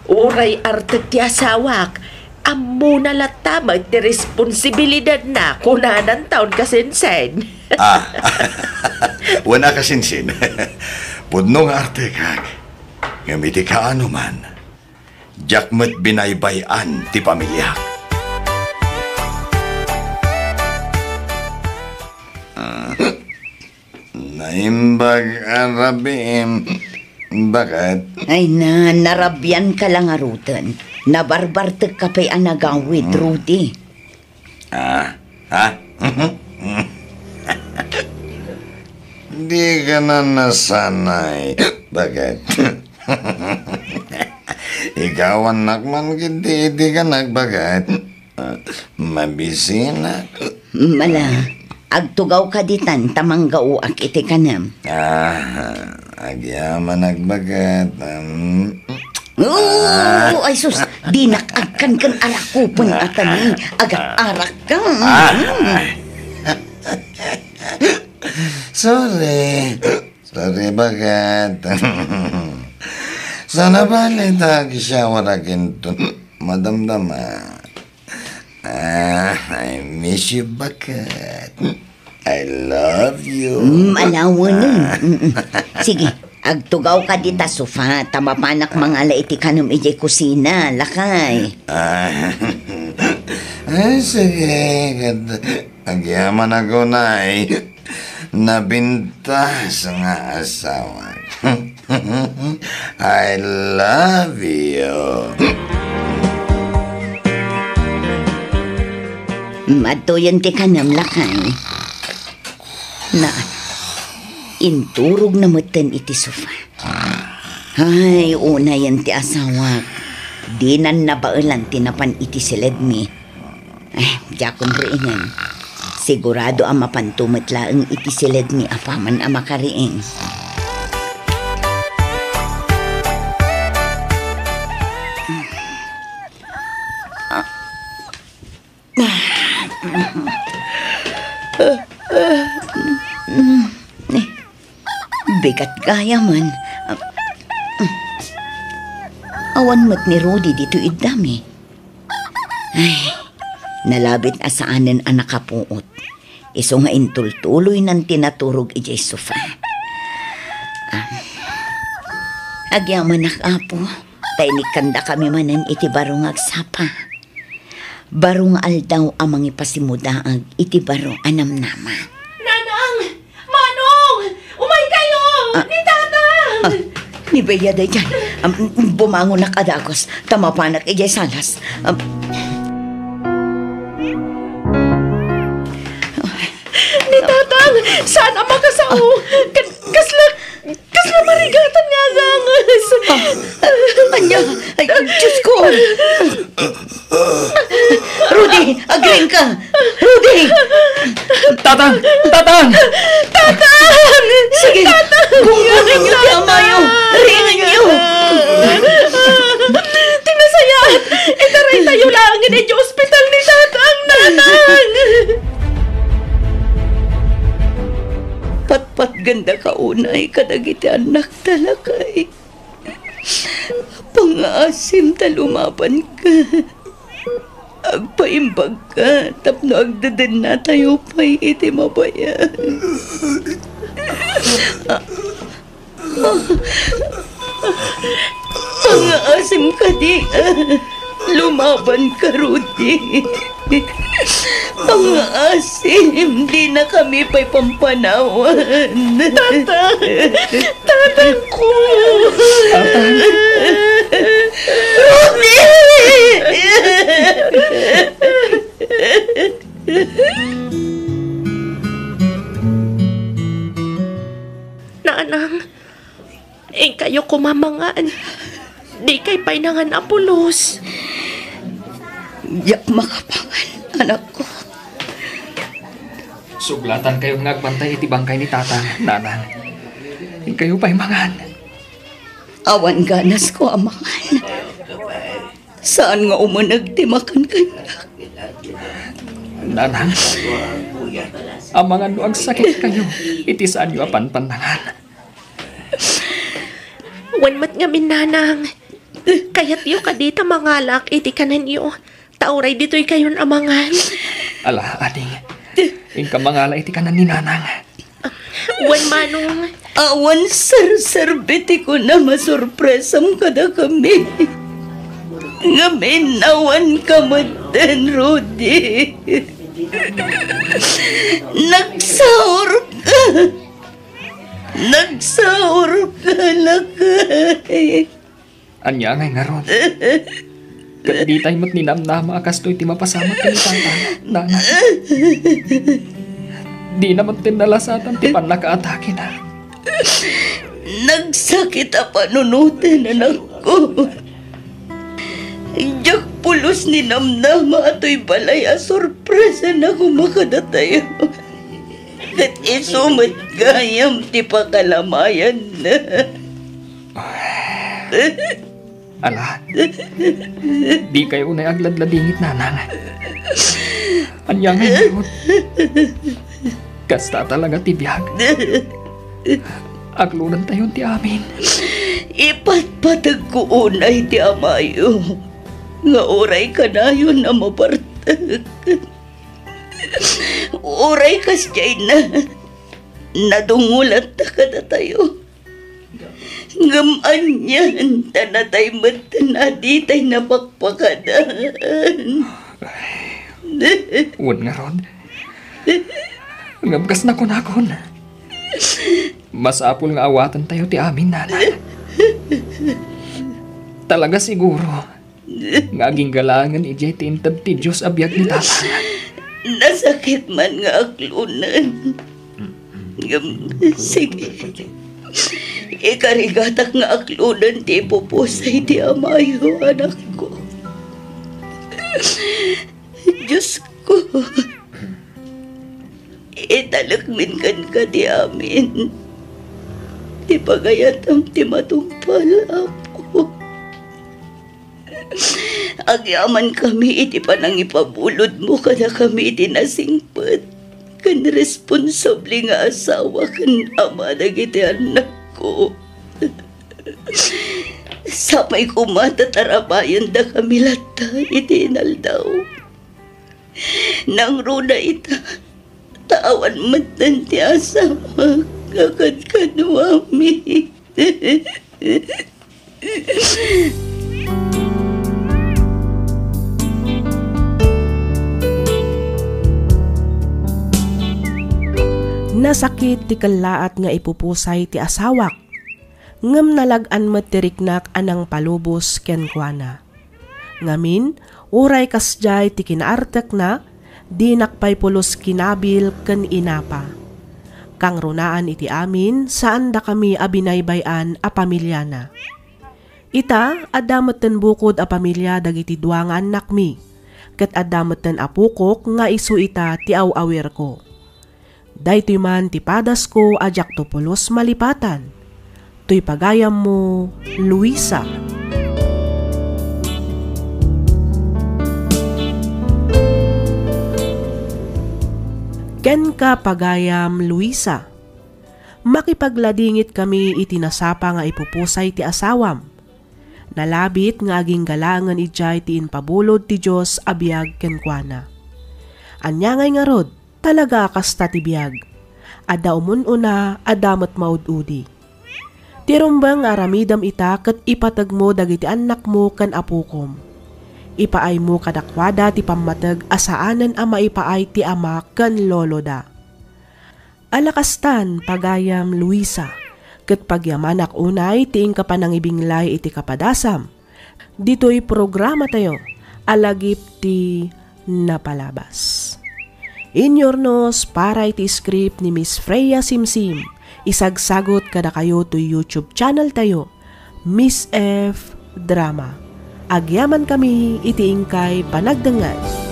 Uray artet ti asawak. Amo na latama ti responsibilidad na kunanan taon kasinsen. Wana kasinsin. Pudnong arte kag. Ngamiti ka ano man. Jakmet binaybayan ti pamilya. Naimbag arabim. Bakit? Ay na, narabyan ka lang arutan. Nabarbartag ka pa'y anagawid, Rudy. Di ka na nasanay. Bakit? Ikaw anak man hindi ka nagbagat. Mabisina. Mala, agtugaw ka ditan, tamang gauak iti kanam. Agyaman nagbagat. Ay sus, di nakagkan kan arakupon atani, agak-arak ka. Sorry bagat. Sana balita siya warakin to madamdama. I miss you bagat. I love you. Alawan nun. Sige, agtugaw ka dita sofa, tamapanak mga laiti ka nung ijay kusina, lakay. Ay, sige. Agyaman ako na nabintas nga asawa. I love you. Matuyan ti ka nam, lakay. Na, inturog na matan iti sofa. Ay, una yan ti asawak. Di nan nabailan tinapan iti silid mi. Ay, jakon riingan. Sigurado ang mapantumat laang iti silid mi apaman ang makariing. Bigat gaya man. Awan mat ni Rudy dito idami. Ay, nalabit asaanan ang nakapuot. Iso nga intultuloy ng tinaturog ijay sofa. Agyaman nakapo, tainik kanda kami manan iti barong agsapa. Barong aldaw amang ipasimudaag iti baro anam nama. Nanang! Manong! Umay kayo! Ni Tatang! Ni Bea day dyan. Bumangon na kadagos. Tamapanak ijay salas. Ni Tatang! Saan ang makasao? Kasla marigatan nga gangas. Anya! Ay, Diyos ko! Rudy! Agring ka! Rudy! Tatang! Tatang! Sige, gunggunin niyo ti Amayo. Ringan niyo. Tinasayat! Itaray tayo lang in the hospital ni Tatang, Nanang! Patpat ganda ka unay kadagiti anak talaga eh. Pangaasim ta lumaban ka. Agpaimbag ka, tapno agdadan na tayo pa'y iti mabayan. Pangaasim ka di, lumaban ka, Rudy. Pangaasim, di na kami pa'y pampanawan. Tatang ko! Rudy! Nanang, kayo kumamangan. Di kay painangan apulos. Yak makapangan, anak ko. Suglatan kayo ngagbantay iti bangkay ni Tatang, Nanang. Kayo pa'y mangan. Awan ganas ko amangan. Saan nga umanag timakan kanya? Nanang, amangan no ang sakit kayo. Iti saan nyo apanpanangan. Wanmat nga minanang. Kayat yu kadita mangalak iti kanan yu. Tauray dito'y kayon amangan. Ala, ading. Ingka mangala iti kanan ni Nanang. Wan manong. Awan sar-sarbiti ko na masurpresam kada kami. Ngamin awan ka madan, Rudy. Nagsaur ka. Nagsaur ka lakay. Anya ngay nga ron. Kat di tayo mo't ninamnama akas to'y ti mapasamat ka ni Tatang, Nanang. Di naman tinalasatan ti panakaatake na. Nagsakit a panunutin, anak ko. Diyak pulos ni namnama ato'y balay a sorpresa na kumakadatayo. At isumat gayam ti pakalamayan na. Ala, di kayo unay agladladingit, Nanang. Anya nga yun. Kasta talaga ti biyag. Aglunan tayo ti amin. Ipatpatag ko unay ti Amayo. Nga oray ka na yun na mabartag. Oray kas jay na. Nadungulat na ka na tayo. Ngaman yan. Tanatay matan na di tayo napakpakadaan. Uwan nga ron. Ngabgas na kunakon. Masapul nga awatan tayo ti amin, Nanang. Talaga siguro. Ngaging galangan ijay ti intab ti Diyos abiyag ni Tatang. Nasakit man nga aklunan. Sige. Ikarigatak nga aklunan ti pupusay ti Amayo, anak ko. Diyos ko. Italakmin kan ka ti amin. Ti pagayatam ti matumpal ako. Agyaman kami iti panang ipabulod mo kada kami iti nasingpet. Kan responsable nga asawa kan ama dagiti anak ko. Sapay kumatatarabayan da kami lata iti inaldaw. Nang runa ita, tawan matan ti asawa kakad kanuami. Nasakit ti kalaat nga ipupusay ti asawak. Ngem nalagan met ti riknak anang palubos ken kuana. Ngamin, uray kasjay ti kinaartek na, di nakpay pulos kinabil ken inapa. Kang runaan iti amin, saan da kami abinaybayan a pamilya na. Ita, adameten bukod a pamilya dagiti duangan anak mi, ket adameten apukok nga isu ita ti aw-awer ko. Daytoy man ti padas ko ajak to pulos malipatan. Tuy pagayam mo, Luisa. Ken ka pagayam, Luisa. Makipagladingit kami itinasapa nga ipupusay ti asawam. Nalabit nga aging galangan ijay ti inpabulod ti Diyos abiyag kenkwana. Anyangay nga rod, talaga kasta ti biyag. Ada umununa, adamat maududi. Tirumbang aramidam ita kat ipatag mo dagiti anak mo kan apukom. Ipaay mo kadakwada ti pamatag asaanan ama ipaay ti ama kan lolo da. Alakastan pagayam, Luisa, kat pagyamanak unay tiing kapanangibinglay iti kapadasam. Dito'y programa tayo, alagip ti napalabas. Inyornos para iti script ni Miss Freya Simsim, isagsagot kada kayo to YouTube channel tayo, Miss F. Drama. Agyaman kami itiing kay panagdangan.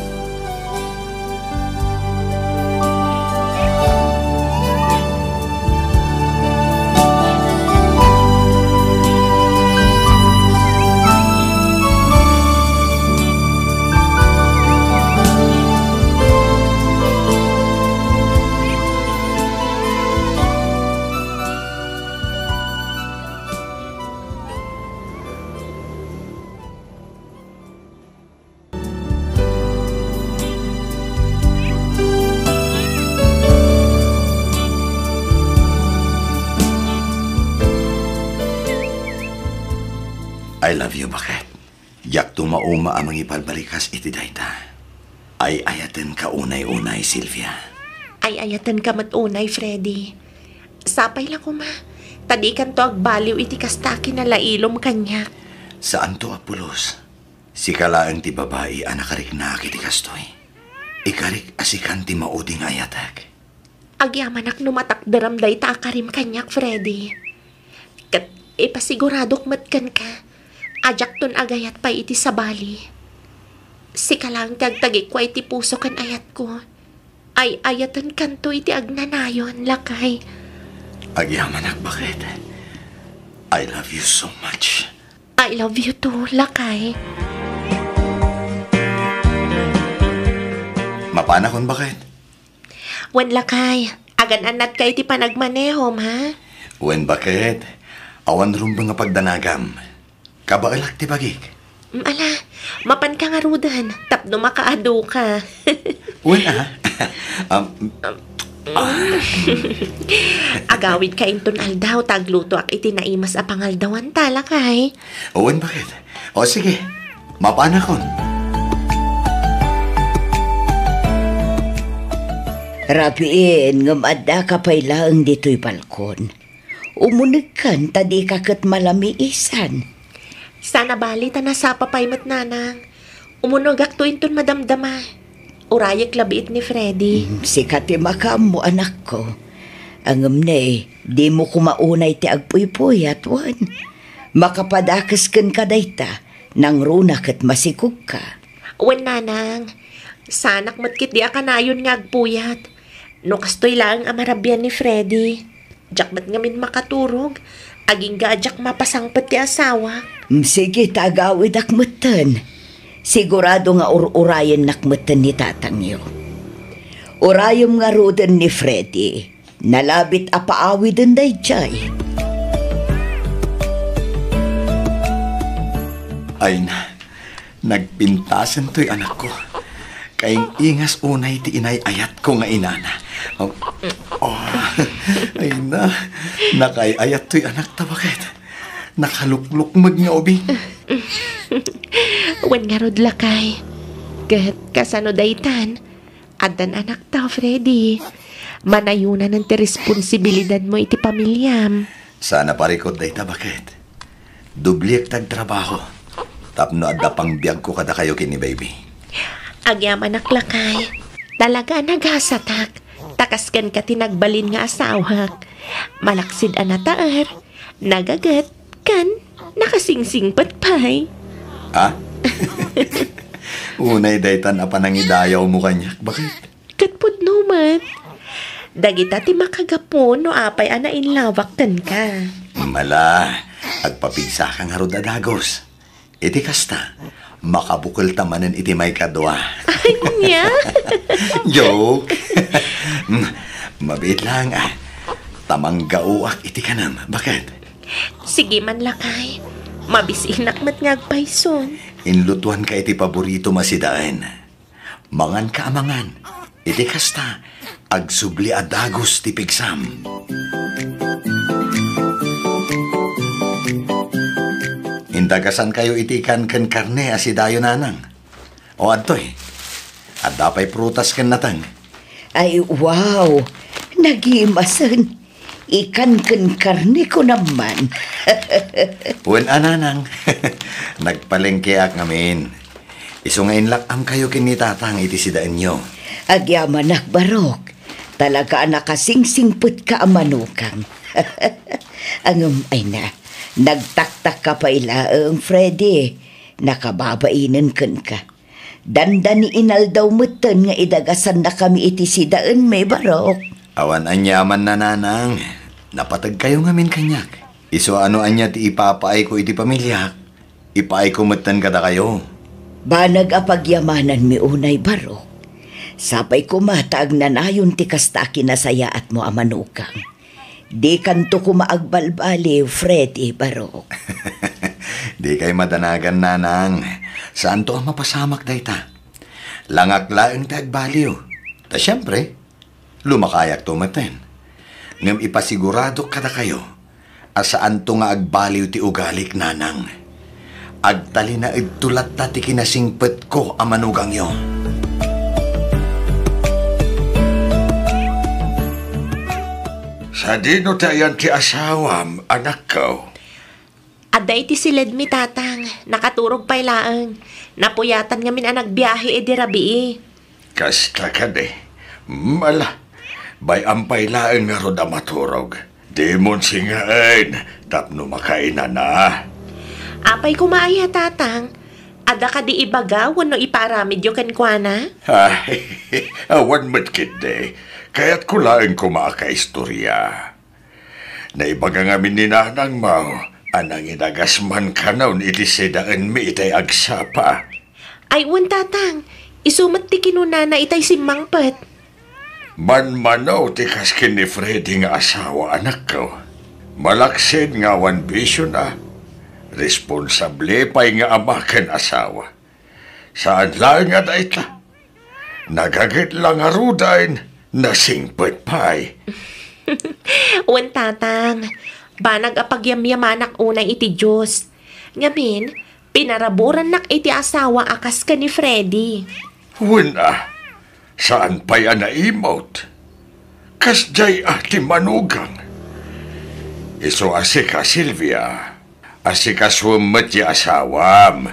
I love you, bakit? Yak tumauma amang ipalbalikas iti dayta. Ay ayaten ka unay-unay, Sylvia. Ay ayatan ka matunay, Freddy. Sapay lang ko ma. Tadikan to agbaliw iti kastaki na lailom kanya. Saan to apulos? Si kalaang ti babae anakarik na kiti kastoy. Ikarik asikan ti mauding ayatag. Agyaman ak numatak daramday ta akarim kanyak, Freddy. Kat ipasiguradok matkan ka. Ajak ton agayat pa iti sabali. Si kalang tagtagik iti puso kan ayat ko. Ay ayatan kanto iti agnanayon, lakay. Agyamanak, bakit? I love you so much. I love you too, lakay. Mapanakon, bakit? Wen lakay, agan-anat ka iti panagmanehom, ha? Wen, bakit? Awan rumba nga pagdanagam. Kabaalak ti bagik. Ala, mapan ka nga rudan. Tapno makaado ka. Wen, Agawid ka inton aldaw, tagluto ak iti naimas a pangaldawan tala kay. Wen, bakit? O sige, mapanakon. Rapiin, ngamadda ka pa'y laang dito'y balkon. Umunig kan, tadi kakat malamiisan. Sana bali ta na sa papaymat nanang. Umunogak to inton madamdama. Urayak labiit ni Freddy. Si Katimaka mo, anak ko. Angam na di mo kumaunay ti agpuy-puy at wan. Makapadakas kan kadayta, nang runak at masikog ka. Wen nanang, sanak matkit di akanayon nga agpuyat. No kastoy lang amarabyan ni Freddy. Jakmat ngamin makaturog. Aging gajak mapasangpat ti asawa. Sige, tagawid akmutan. Sigurado nga urayan nakmutan ni tatangyo. Urayom nga rudan ni Freddy. Nalabit apaawid ang dayjay. Ay na, nagpintasan to'y anak ko. Kaing ingas unay ti inay ayat ko nga inana. Ay na, nakayayat to'y anak ta, bakit? Nakalukluk mag nga ubing. Wan nga rod lakay. Kat kasano daytan, adan anak ta, Freddy. Manayunan ng ti responsibilidad mo iti pamilyam. Sana parikot dayta, bakit? Dubliek tagtrabaho. Tapno adda pang biyag ko kada kayo kini baby. Agyaman anak lakay. Talaga naghasatak. Takaskan ka tinagbalin nga asawak. Malaksid anataar. Nagagat kan nakasingsing patpay. Ha? Unay daytan apa nang idayaw mo kanya. Bakit? Katpud numat. Dagita ti makagapon no apay ana inlawakten ka. Mala, agpapigsa ka nga rod adagos. Iti kasta, makabukol tamanen iti may kadwa. Ay niya? Joke. Mabait lang Tamang gauak iti kanam. Bakit? Sige man lakay. Mabisinak mat ngagpayson. Inlutuan ka iti paborito masidaan. Mangan ka amangan. Iti kasta, agsubli adagos ti pigsam. Indagasan kayo iti kan karne asidayo nanang. O adtoy, at dapay prutas ken natang. Ay, wow! Nagimasan. Ikan karne ko naman. Wen ananang, nagpalengkeak ngamin. Iso nga inlakam kayo kinitatang iti sidaan nyo. Agyaman barok. Talaga nakasingsingput ka amanukang. Ay na, nagtaktak ka pa ilaang Freddy. Nakababainan ka. Dandan ni inal daw mutan nga idagasan na kami iti sidaan may barok. Awan anyaman na nanang. Napatag kayo ngamin kanyak. Iso ano anya ti ipapaay ko iti pamilya. Ipaay ko mutan kada kayo. Banag apagyamanan mi unay barok. Sapay kumataag na nayon ti kasta kinasayaat mo amanukang. Di kanto kumaagbalbali, Freddy barok. Di kay madanagan nanang. Saan to ang mapasamak dayta? Langak-laeng tagbaliw. Ta siyempre, lumakayak tumaten. Ngam ipasigurado kada kayo, asaan to nga agbaliw ti ugalik nanang. Agtali na idtulat ta ti kinasingpet ko amanugang yo. Sa dino tayan ti asawam, anak ko. Aday ti silid mi tatang. Nakaturog pa'y laang. Napuyatan ngamin ang nagbiyahe edi rabii. Kasta ka de. Mala. Bay ampay laeng nga roda maturog. Di mon singain. Tapno makaina na. Apay kumaya tatang. Ada ka di ibagawan no iparamid yo kenkwana? Ay, awan matkit de. Kaya't ko laeng kumakaistorya. Naibaga ngamin ni nanang mau. Anang inagasman ka naun iti sedaan mi itay agsapa. Ay, un tatang. Isumat ti kinunana itay simangpet. Manmanaw ti kaskin ni Freddy nga asawa anak ko. Malaksid nga wan bisyo na. Responsable pa'y nga amakan asawa. Saan lang nga dayta? Nagagit lang arudain na singpet pa'y. Un tatang. Banag apagyamyamanak unay iti Diyos. Ngamin, pinaraburan nak iti asawa akas ka ni Freddy. Wala. Saan pa yan na-emote? Kasjay ati manugang. Iso asika Silvia. Asika sumat di asawam.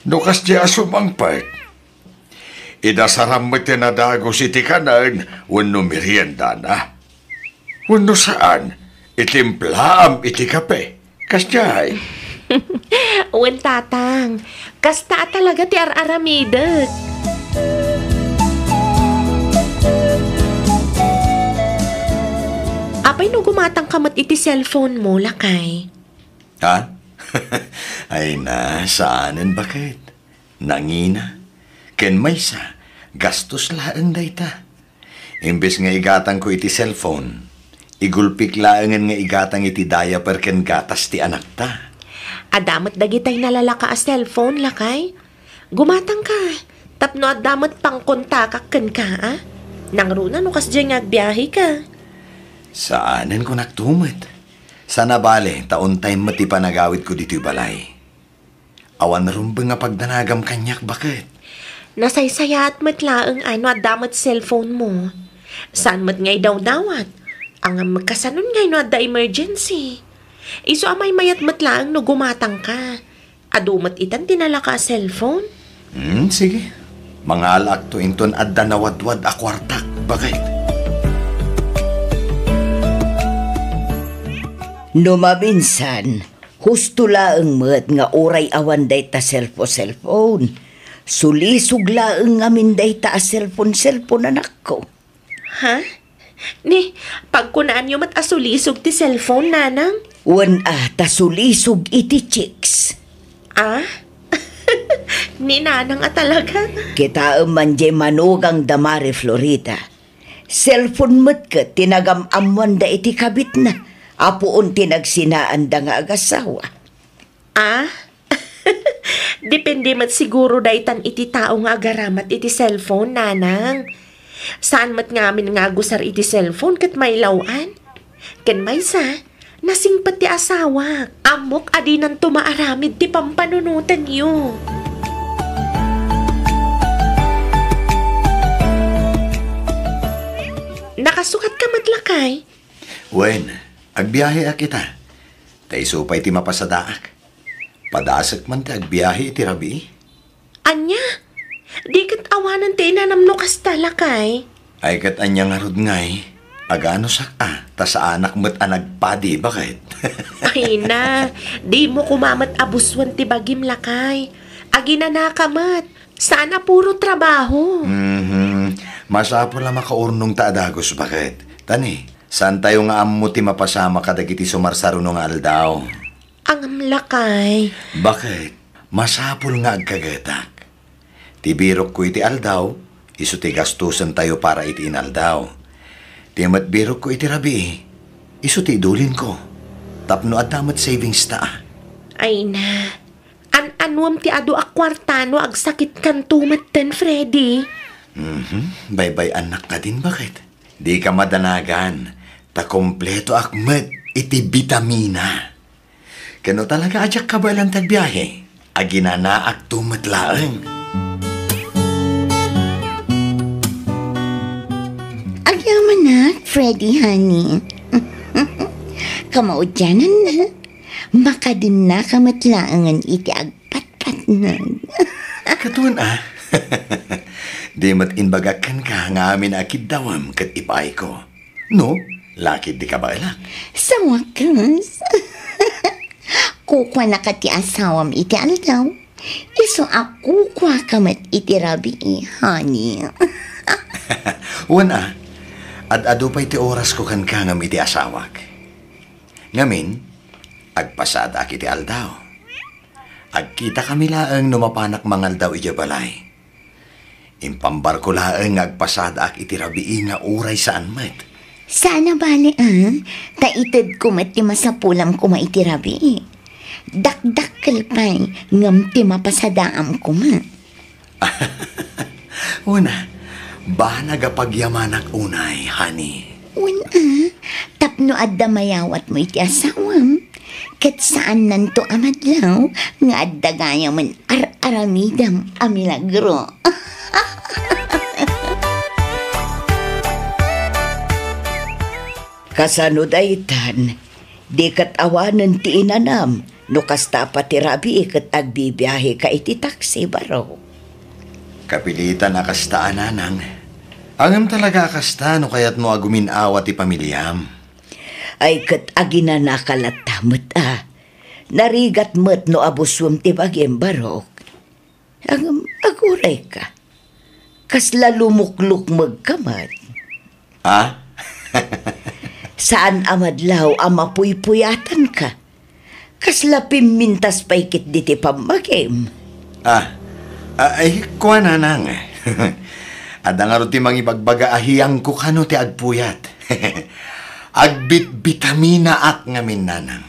No kasjay asumangpat. Idasaram mo tinadagos iti kanan. Wano merienda na. Wano saan? Itimplaam iti kape. Kasjay. Wen tatang. Kasta talaga ti ar-aramidet. Apay no gumatang kamat iti cellphone mo, lakay? Ha? Ay na, saanin bakit? Nangina. Ken maysa, gastos laang dayta. Imbes nga igatang ko iti cellphone, igulpik laangan nga igatang iti diaper ken gatas ti anak ta. Adamat dagitay nalalaka a cellphone, lakay? Gumatang ka. Tapno adamat pang kontakak ken ka, ah? Nangruna no kas dyan agbiyahe ka. Saanin ko naktumet? Sana bale, taon time mati panagawit ko dito'y balay. Awan rumbang nga pagdanagam kanyak, bakit? Nasaysaya at matlaang ano at damat cellphone mo. Saan mat ngay daw-dawat? Ang magkasanon ngay no at da emergency. Iso amay mayat matlaang no gumatang ka. Adumat itan tinala ka cellphone? Sige. Mga alak to inton adda nawadwad a kwartak, bakit? No mabinsan, husto laeng met nga oray awan day ta cellphone. Sulisog laeng ngamin day ta a cellphone anak ko. Ha? Ni, pagkunaan yung matasulisog ti cellphone, nanang. Wan tasulisog iti chicks. Ah? Ni nanang talaga. Kita manje manugang damari Florida. Cellphone mo't ka tinagam-amwan da iti kabit na. Apuon tinagsinaan da nga agasawa. Ah? Depende mat siguro daytan iti tao nga agaramat iti cellphone, nanang. Saan mat ngamin nga gusar iti cellphone kat may lawan? Ken may sa, nasingpat ti asawa. Amok adinan tumaaramid ti pampanunutan yo. Nakasukat ka matlakay? Wen, agbiyahe a kita. Tay supay ti mapasadaak. Padasak man ti agbiyahe iti rabi. Anya? Di kat awanan ti inanamno kas talakay. Ay kat anya nga rod ngay. Agano sak ta sa anak mo't anagpadi, bakit? Ay na, di mo kumamat abuswan ti bagim lakay. Agi na nakamat. Sana puro trabaho. Masapo lang makaurnong taadagos, bakit? Tani, saan tayo nga ammo ti mapasama kadagiti sumarsaro nga aldaw? Ang lakay. Bakit? Masapol nga agkagatak. Tibirok ko iti aldaw, iso ti gastusan tayo para iti inaldaw. Ti matbirok ko iti rabi, iso ti idulin ko. Tapno at damat savings ta. Ay na, an-anwam ti adu akwartano agsakit kan tumatten, Freddy. Bye-bye anak ka din, bakit? Di ka madanagan, ta kompleto akmet iti vitamina. Kano talaga adyak ka ba lang tagbiyahe? Aginanaak tumatlaang. Agyaman na, Freddy, honey. Kamaudyanan na. Makadin na kamatlaangan iti agpat-pat na. Katuan Di mat inbagakan ka nga amin akid dawam kat ipay ko. No? Lakid di ka ba ilak? Sa wakas. Kukwa na ka ti asawam iti aldaw. Iso ako kwa kamat iti rabi, honey. Wan ad-ado pa iti oras ko kan ngam iti asawak. Ngamin, agpasada iti aldaw. Agkita kami laang numapanak mangal daw iti balay. Impambar ko laang agpasada iti rabi nga uray saan met. Sana bali taitid ko mati masapulam ko maiti rabi. Dakdak kalpay ngam ti mapasadaam ko ma. Una, ba nagapagyamanak unay, honey? Una, tapno adda mayawat mo iti asawam. Kat saan nanto amadlaw nga adda gaya man aramidam amilagro. Kasanod aytan, di kat awanan ti inanam, no kasta pati rabi ikat agbibiyahe ka iti taksi baro. Kapilitan na kastaan, nanang. Angam talaga kasta no kaya't mo aguminawa ti pamilyam. Ay kat agina nakalatamot Narigat met no abuswam ti bagim barok. Angam aguray ka. Kasla lumukluk magkamat. Saan amadlaw amapuypuyatan ka? Kasla pimintas paikit diti pamagim. Ay, kuha nanang. Ada nga rin ti mangibagbaga ahiyang ko kano ti agpuyat. Agbit vitamina ak ngamin nanang.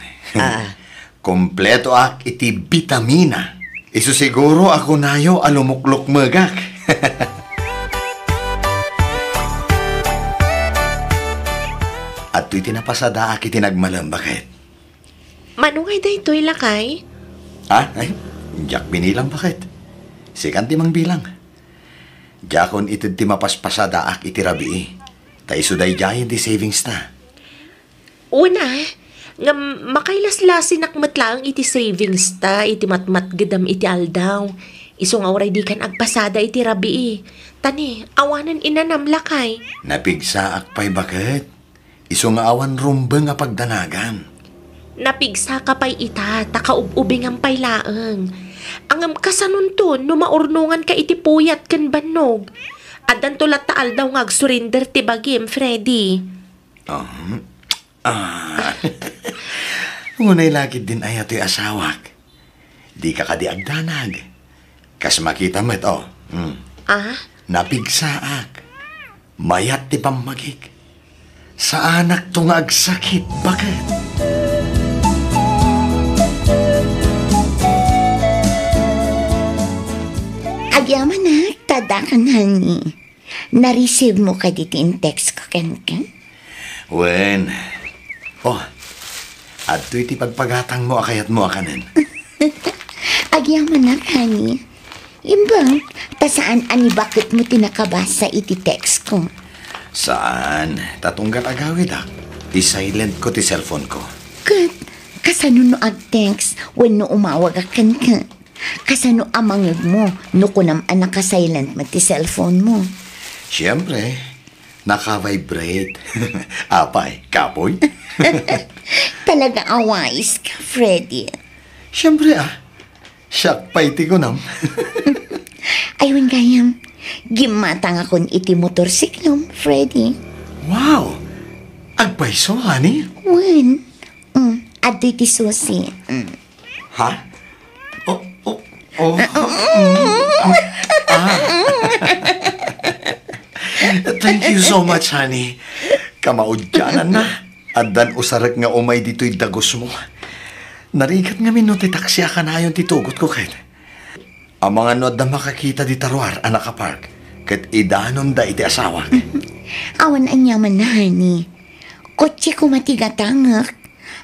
Kompleto ak iti vitamina. Isu siguro ako nayo alumuklok magak. At iti napasada ak iti nagmalam, bakit? Manungay da ito'y lakay? Ay, jak binilang, bakit? Sikan ti mang bilang. Jakon itid ti mapaspasada ak iti rabi. Ta isuday jayan ti savings na. Una, nga makailaslasin akmatlaang iti savings ta, iti matmatgadam iti aldaw. Iso nga oray di kan agpasada iti rabi. Tani, awanan inanam lakay. Napigsa ak pa'y bakit? Iso nga awan rumbeng nga pagdanagan. Napigsa ka pa'y ita, takaububing ang paylaang. Ang kasanunton, no maurnungan ka iti puyat kan banog. Adan tulat taal daw nga surrender ti bagim, Freddy. Ngunay lagi din ay ato'y asawak. Di ka kadiagdanag. Kas makita mo't, napigsaak. Mayat ti pamagik. Sa anak to nga agsakit. Bakit? Agyaman na, tadakan honey. Na-receive mo ka dito in text ko, Ken. Wen. At iti pagpagatang mo akayat mo akanin. Agyaman na, honey. Imbang, tasaan ani bakit mo tinakabasa iti text ko? Saan? Tatunggal agawid I-silent ko ti cellphone ko. Kat, kasano no ag-text when no umawag akan ka? Kasano amangag mo no kunam naka-silent mo ti cellphone mo? Siyempre, naka-vibrate. Apay, kapoy. Talaga awais ka, Freddy. Siyempre siyak pa iti ko nam. Ayun gayam, gimatang akon iti motorsiklom, Freddy. Wow! Agpaiso, honey? Wen, adoy ti susi. Ha? Thank you so much, honey. Kamaudyanan na. Adan usarak nga umay dito'y dagos mo. Narigat nga minuti taksya ka na yung titugot ko kahit. Ang mga nood na makakita di tarwar, anak ka park. Kat idanon da iti asawa. Awan anyaman na, honey. Kotse ko matigatangak.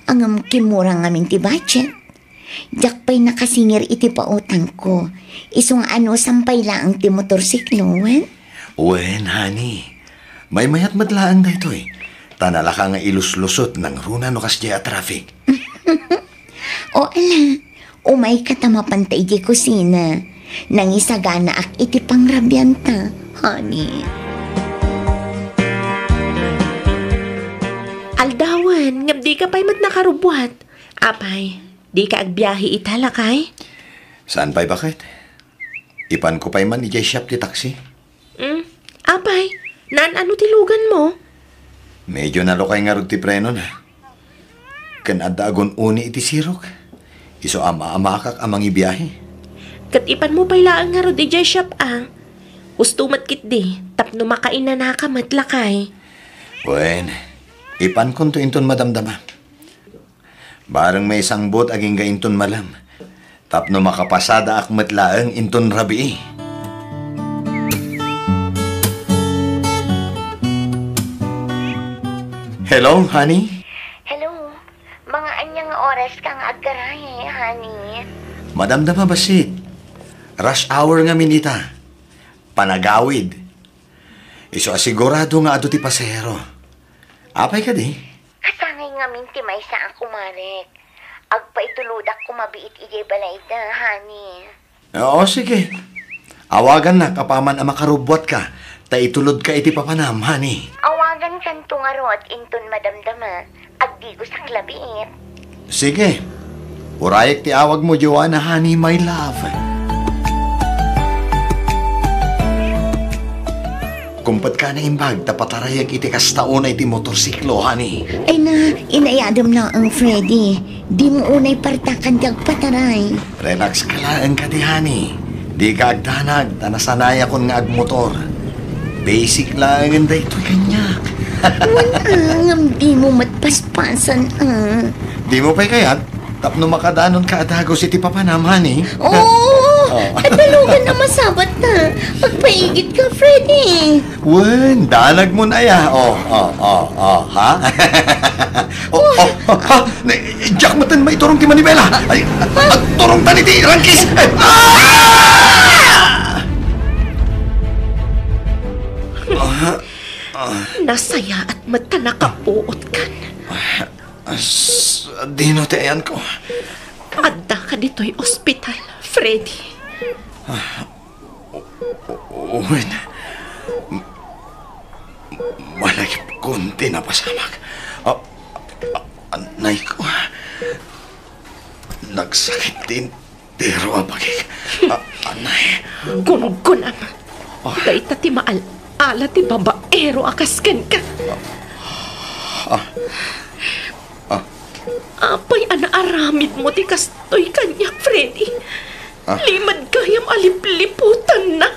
Ang kimurang ngamin ti budget. Diyak pa'y nakasingir iti pautang ko. Isong sampay laang ti motorsiklo, wen? Wen, honey. May mayat madlaan da ito Tanala ka nga iluslusot ng runa no kasya traffic. O ala, umay katamapantay di kusina. Nang isagana ak iti pangrabyanta, honey. Aldawan, ngam di ka pa'y mat nakarubwat. Apay, di ka agbiyahe italakay? Saan pa'y bakit? Ipan ko pa'y man ijay shop ti taxi. Apay, ano tilugan mo? Medyo nalokay nga rod ti preno na. Kanadagon uni iti sirok. Iso ama-amakak amang ibiyahe. Kat ipan mo pa'y laang nga rod ijay shop Gusto matkit di, tapno makain na nakamatlakay. Wen, ipan kon to inton madamdama. Barang may isang bot aging gainton malam. Tapno makapasada ak matlaang inton rabi. Hello, honey? Hello, mga anyang oras kang aggaray, honey. Madamdama basit. Rush hour nga minita. Panagawid. Iso asigurado nga ado ti pasero. Apay ka di? Kasangay nga minti may sa ako, Marek. Agpaituludak ko mabiit ijay balay da, honey. Oo, sige. Awagan na kapaman ang makarubwat ka. Ta itulod ka iti papanam, honey. Awagan kanto nga ro at inton madamdama. Agdi ko sa klabiit. Sige. Urayak ti awag mo, Joanna, honey, my love. Kumpat ka na imbag, tapatarayag iti kastaunay ti motorsiklo, honey. Ay na, inayadam na ang Freddy. Di mo unay partakan tiyag pataray. Relax ka lang ka di, honey. Di ka agdanag, tanasanaya kon nga agmotor. Basic lang ang ito'y kanyak. Wala, di mo matpaspasan, Di mo pa'y kayat? Tapno makadanon ka adagos iti papanam, honey. Oo! At dalugan na masabat na. Magpaigit ka, Freddy. Wen, dalag mo na ya. Ha? Ha? Jack matan may turong ti manibela. Ay, turong tani ti rangkis. Nasaya at mata nakapuot kan. Dino ti ayan ko. Adda ka dito'y ospital, Freddy. Wen, malagip kunti na pasamag. Anay ko. Nagsakit din. Pero abagik. Anay. Gunam. Dahita ti ala ti babaero akasken ka. Apay anaaramid mo ti kastoy kanyak, Freddy. Limad kayam alipliputan nak.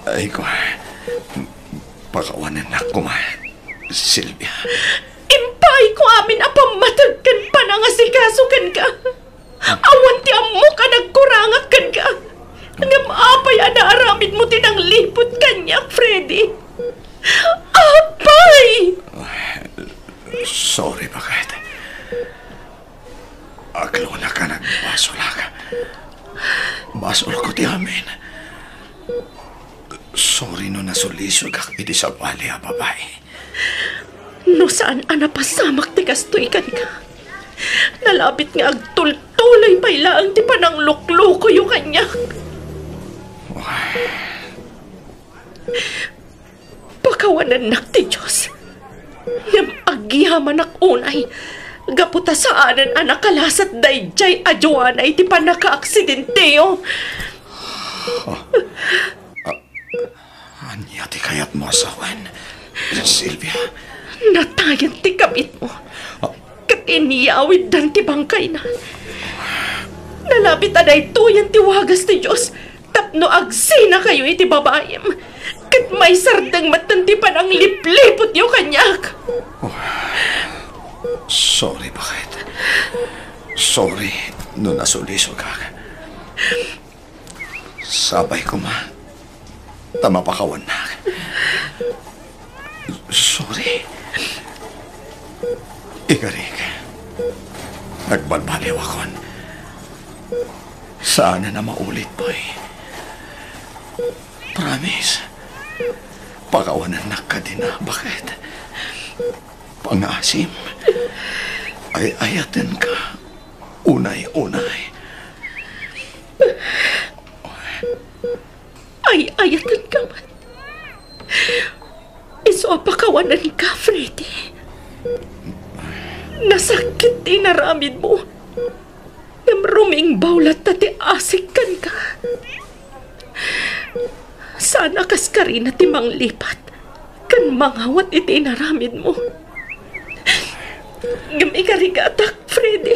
Ay ko, pakawanan na ko ma, Sylvia. Impay ko amin apamatagkan pa na nga sikasukan ka. Awan ti amo ka nagkurangakan ka. Ngam apay anaaramid mo tinang lipot kanyak, Freddy. Apay! Sorry, bakit? Aglo na ka nagbasol ka. Basol ko ti amin. Sorry no nasulisog ak iti sa bali a babae. No saan anapasamak ti kastoy kan ka. Nalapit nga agtultuloy pa ilaang ti panang lukluko yung kanya. Pakawanan nak ti Diyos. Ngam agyaman ak unay. Gaputa saanan anak kalasat dayjay adyoanay ti panaka-aksidenteo. Anya ti kayat mo asawan, Sylvia? Natayan ti kabit mo. Kat iniyawid dan ti bangkay na. Nalapit aday tuyan ti wagas ti Diyos. Tapno agsina kayo iti babayem. Kat may sardang matanti pa ng liplipot yung kanyak. Sorry, bakit? Sorry, no nasuliso ka. Sabay ko ma. Tama pa kawan na. Sorry. Ikarig. Nagbalbaliw akon. Sana na maulit, boy. Promise. Pakawanan na ka din na. Bakit? Pangasim. Ay ayatin ka. Unay-unay. Ay ayatan ka man. Iso apakawanan ka, Freddy. Nasakit inaramid mo. Namruming bawlat tati asikan ka. Sana kas ka rin na timang lipat. Kan mangawat iti inaramid mo. Gamikarigatak, Freddy.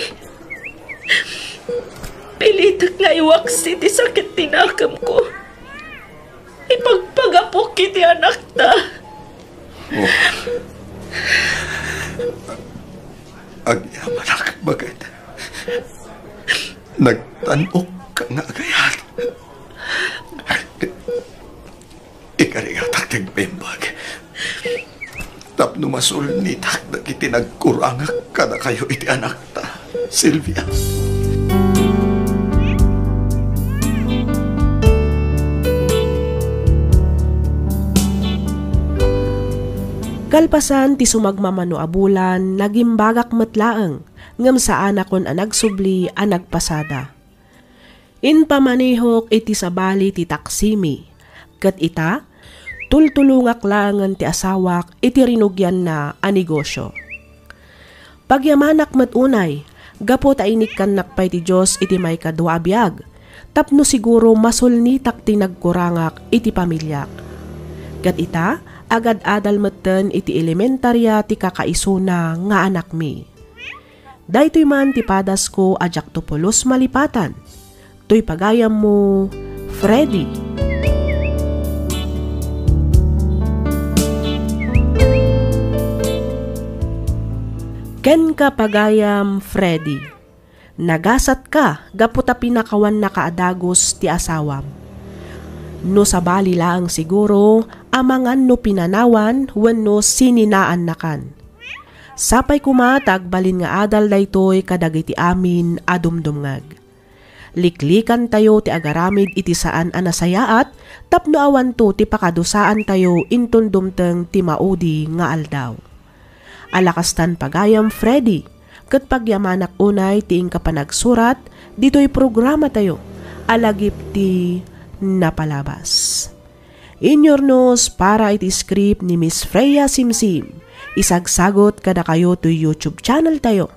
Pilitak nga iwaksi ti sakit tinakam ko. Ipagpagapok kiti anak ta. Agyaman ak, bakit? Nagtanok ka nga agayat. Ikarigatak tigbimbag. Tapno masul nitak na kiti nagkurangak ka na kayo iti anak ta, Sylvia. Kalpasan ti sumagmamano abulan, nagimbagak matlaeng, ngam sa anak kon anagsubli anagpasada. Inpamanihok iti sabali ti taksimi, kat ita, tultulungak langan ti asawak iti rinugyan na anegosyo. Pagyamanak matunay, gapo tainik kan nakpay ti Diyos iti may kadwa abiyag, tapno siguro masulnitak ti nagkurangak iti pamilyak. Kat ita, agad adal metten iti elementarya ti kakaisuna nga anak mi. Daytoy man ti padas ko ajak to pulos malipatan. Toy pagayam mo, Freddy. Ken ka pagayam, Freddy. Nagasat ka, gaputa pinakawan na kaadagos ti asawam. No sabali lang siguro, amangan no pinanawan, wenno sininaan nakan. Sapay kumatag balin nga adal daytoy kadagiti amin adumdumngag. Liklikan tayo ti agaramid iti saan anasayaat, tapno awan to ti pakadusaan tayo intun dumteng ti maudi nga aldaw. Alakastan pagayam, Freddy, ket pagyamanak unay ti kapanagsurat, dito'y programa tayo, alagip ti napalabas. Inyornos para iti script ni Miss Freya Simsim. Isagsagot kada kayo to YouTube channel tayo,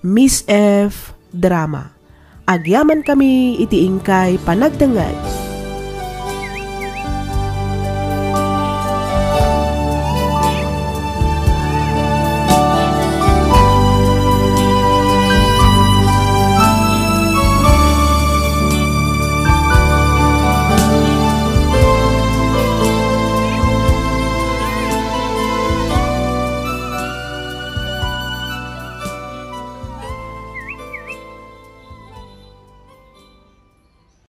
Miss F Drama. Agyaman kami iti ingkay panagdangay.